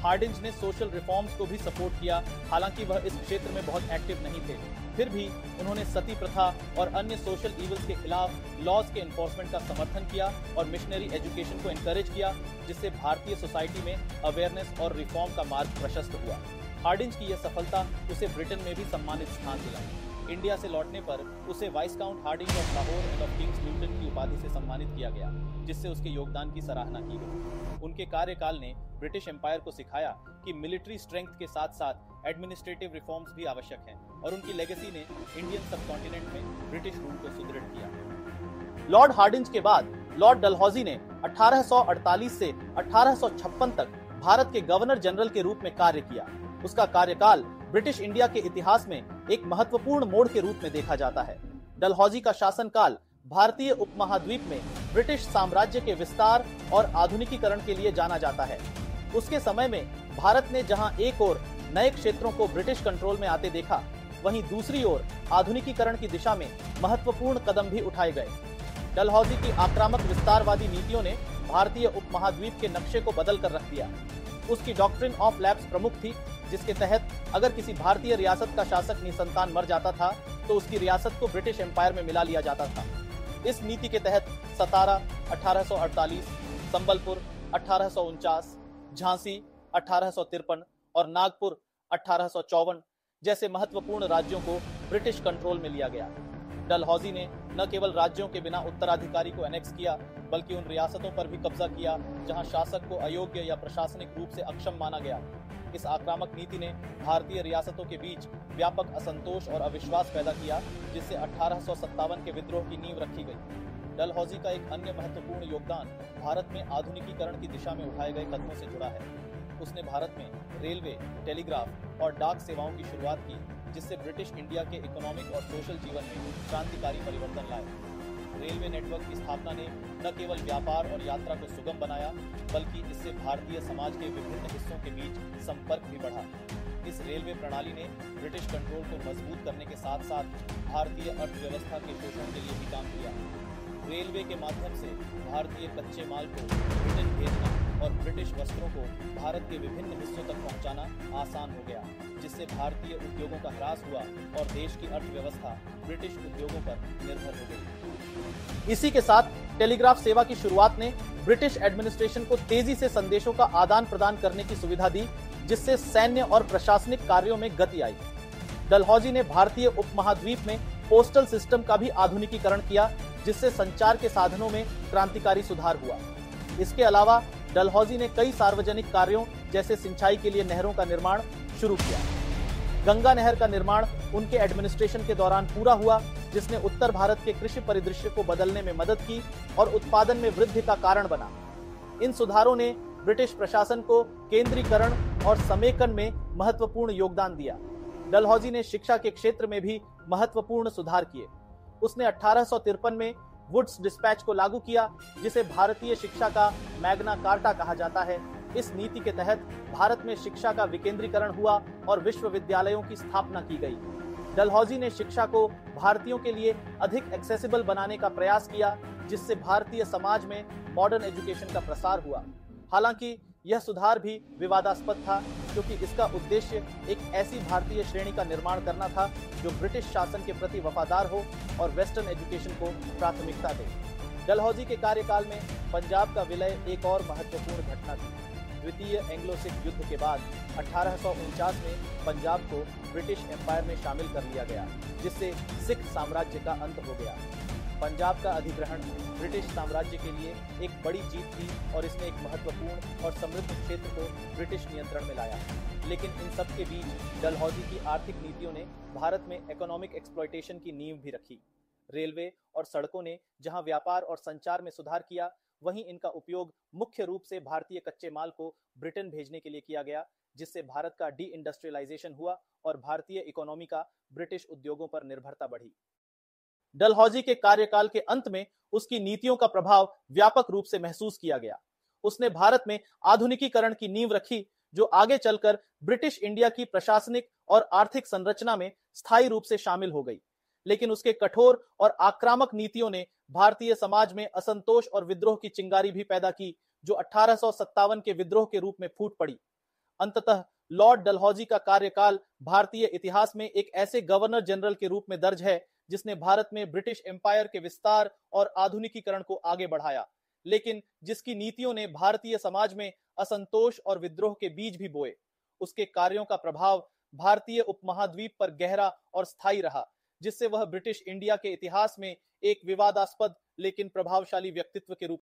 हार्डिंज ने सोशल रिफॉर्म्स को भी सपोर्ट किया, हालांकि वह इस क्षेत्र में बहुत एक्टिव नहीं थे। फिर भी उन्होंने सती प्रथा और अन्य सोशल इवल्स के खिलाफ लॉज के एनफोर्समेंट का समर्थन किया और मिशनरी एजुकेशन को एनकरेज किया, जिससे भारतीय सोसाइटी में अवेयरनेस और रिफॉर्म का मार्ग प्रशस्त हुआ। हार्डिंज की यह सफलता उसे ब्रिटेन में भी सम्मानित स्थान दिला। इंडिया से लौटने पर उसे vice count Hardinge of Lahore end of Kings Luton की उपाधि से सम्मानित किया गया, जिससे उसके योगदान की सराहना की गई। उनके कार्यकाल ने ब्रिटिश एम्पायर को सिखाया कि मिलिट्री स्ट्रेंथ के साथ साथ एडमिनिस्ट्रेटिव रिफॉर्म्स भी आवश्यक हैं, और उनकी लेगेसी ने इंडियन सबकॉन्टिनेंट में ब्रिटिश रूल को सुदृढ़ किया। लॉर्ड हार्डिंज के बाद लॉर्ड डलहौजी ने 1848 से 1856 तक भारत के गवर्नर जनरल के रूप में कार्य किया। उसका कार्यकाल ब्रिटिश इंडिया के इतिहास में एक महत्वपूर्ण मोड़ के रूप में देखा जाता है। डलहौजी का शासनकाल भारतीय उपमहाद्वीप में ब्रिटिश साम्राज्य के विस्तार और आधुनिकीकरण के लिए जाना जाता है। उसके समय में भारत ने जहां एक ओर नए क्षेत्रों को ब्रिटिश कंट्रोल में आते देखा, वहीं दूसरी ओर आधुनिकीकरण की दिशा में महत्वपूर्ण कदम भी उठाए गए। डलहौजी की आक्रामक विस्तारवादी नीतियों ने भारतीय उपमहाद्वीप के नक्शे को बदल कर रख दिया। उसकी डॉक्ट्रिन ऑफ लैप्स प्रमुख थी, जिसके तहत अगर किसी भारतीय रियासत का शासक निसंतान मर जाता था तो उसकी रियासत को ब्रिटिश एम्पायर में मिला लिया जाता था। इस नीति के तहत सतारा 1848, संबलपुर 1849, झांसी 1853 और नागपुर 1854 जैसे महत्वपूर्ण राज्यों को ब्रिटिश कंट्रोल में लिया गया। डलहौजी ने न केवल राज्यों के बिना उत्तराधिकारी को एनेक्स किया, बल्कि उन रियासतों पर भी कब्जा किया जहां शासक को अयोग्य या प्रशासनिक रूप से अक्षम माना गया। इस आक्रामक नीति ने भारतीय रियासतों के बीच व्यापक असंतोष और अविश्वास पैदा किया, जिससे 1857 के विद्रोह की नींव रखी गई। डलहौजी का एक अन्य महत्वपूर्ण योगदान भारत में आधुनिकीकरण की दिशा में उठाए गए कदमों से जुड़ा है। उसने भारत में रेलवे, टेलीग्राफ और डाक सेवाओं की शुरुआत की, जिससे ब्रिटिश इंडिया के इकोनॉमिक और सोशल जीवन में क्रांतिकारी परिवर्तन लाए। रेलवे नेटवर्क की स्थापना ने न केवल व्यापार और यात्रा को सुगम बनाया, बल्कि इससे भारतीय समाज के विभिन्न हिस्सों के बीच संपर्क भी बढ़ा। इस रेलवे प्रणाली ने ब्रिटिश कंट्रोल को मजबूत करने के साथ साथ भारतीय अर्थव्यवस्था के पोषण के लिए भी काम किया। रेलवे के माध्यम से भारतीय कच्चे माल को ब्रिटेन भेजना और ब्रिटिश वस्त्रों को भारत के विभिन्न हिस्सों तक पहुंचाना आसान हो गया, जिससे भारतीय उद्योगों का ह्रास हुआ और देश की अर्थव्यवस्था ब्रिटिश उद्योगों पर निर्भर हो गई। इसी के साथ टेलीग्राफ सेवा की शुरुआत ने ब्रिटिश एडमिनिस्ट्रेशन को तेजी से संदेशों का आदान प्रदान करने की सुविधा दी, जिससे सैन्य और प्रशासनिक कार्यों में गति आई। डलहौजी ने भारतीय उपमहाद्वीप में पोस्टल सिस्टम का भी आधुनिकीकरण किया, जिससे संचार के साधनों में क्रांतिकारी सुधार हुआ। इसके अलावा डलहौजी ने कई सार्वजनिक कार्यों जैसे सिंचाई के लिए नहरों का निर्माण शुरू किया। गंगा नहर का निर्माण उनके एडमिनिस्ट्रेशन के दौरान पूरा हुआ, जिसने उत्तर भारत के कृषि परिदृश्य को बदलने में मदद की और उत्पादन में वृद्धि का कारण बना। इन सुधारों ने ब्रिटिश प्रशासन को केंद्रीकरण और समेकन में महत्वपूर्ण योगदान दिया। डलहौजी ने शिक्षा के क्षेत्र में भी महत्वपूर्ण सुधार किए। उसने 1853 में वुड्स डिस्पैच को लागू किया, जिसे भारतीय शिक्षा का मैग्ना कार्टा कहा जाता है। इस नीति के तहत भारत में शिक्षा का विकेंद्रीकरण हुआ और विश्वविद्यालयों की स्थापना की गई। डलहौजी ने शिक्षा को भारतीयों के लिए अधिक एक्सेसिबल बनाने का प्रयास किया, जिससे भारतीय समाज में मॉडर्न एजुकेशन का प्रसार हुआ। हालांकि यह सुधार भी विवादास्पद था, क्योंकि इसका उद्देश्य एक ऐसी भारतीय श्रेणी का निर्माण करना था जो ब्रिटिश शासन के प्रति वफादार हो और वेस्टर्न एजुकेशन को प्राथमिकता दे। डलहौजी के कार्यकाल में पंजाब का विलय एक और महत्वपूर्ण घटना थी। द्वितीय एंग्लो सिख युद्ध के बाद 1849 में पंजाब को ब्रिटिश एम्पायर में शामिल कर लिया गया, जिससे सिख साम्राज्य का अंत हो गया। पंजाब का अधिग्रहण ब्रिटिश साम्राज्य के लिए एक बड़ी जीत थी और इसने एक महत्वपूर्ण और समृद्ध क्षेत्र को ब्रिटिश नियंत्रण में लाया। लेकिन इन सब के बीच डलहौजी की आर्थिक नीतियों ने भारत में इकोनॉमिक एक्सप्लॉयटेशन की नींव भी रखी। रेलवे और सड़कों ने जहां व्यापार और संचार में सुधार किया, वहीं इनका उपयोग मुख्य रूप से भारतीय कच्चे माल को ब्रिटेन भेजने के लिए किया गया, जिससे भारत का डी इंडस्ट्रियलाइजेशन हुआ और भारतीय इकोनॉमी का ब्रिटिश उद्योगों पर निर्भरता बढ़ी। डलहौजी के कार्यकाल के अंत में उसकी नीतियों का प्रभाव व्यापक रूप से महसूस किया गया। उसने भारत में आधुनिकीकरण की नींव रखी, जो आगे चलकर ब्रिटिश इंडिया की प्रशासनिक और आर्थिक संरचना में स्थायी रूप से शामिल हो गई। लेकिन उसके कठोर और आक्रामक नीतियों ने भारतीय समाज में असंतोष और विद्रोह की चिंगारी भी पैदा की, जो 1857 के विद्रोह के रूप में फूट पड़ी। अंततः लॉर्ड डलहौजी का कार्यकाल भारतीय इतिहास में एक ऐसे गवर्नर जनरल के रूप में दर्ज है जिसने भारत में ब्रिटिश एम्पायर के विस्तार और आधुनिकीकरण को आगे बढ़ाया, लेकिन जिसकी नीतियों ने भारतीय समाज में असंतोष और विद्रोह के बीज भी बोए। उसके कार्यों का प्रभाव भारतीय उपमहाद्वीप पर गहरा और स्थायी रहा, जिससे वह ब्रिटिश इंडिया के इतिहास में एक विवादास्पद लेकिन प्रभावशाली व्यक्तित्व के रूप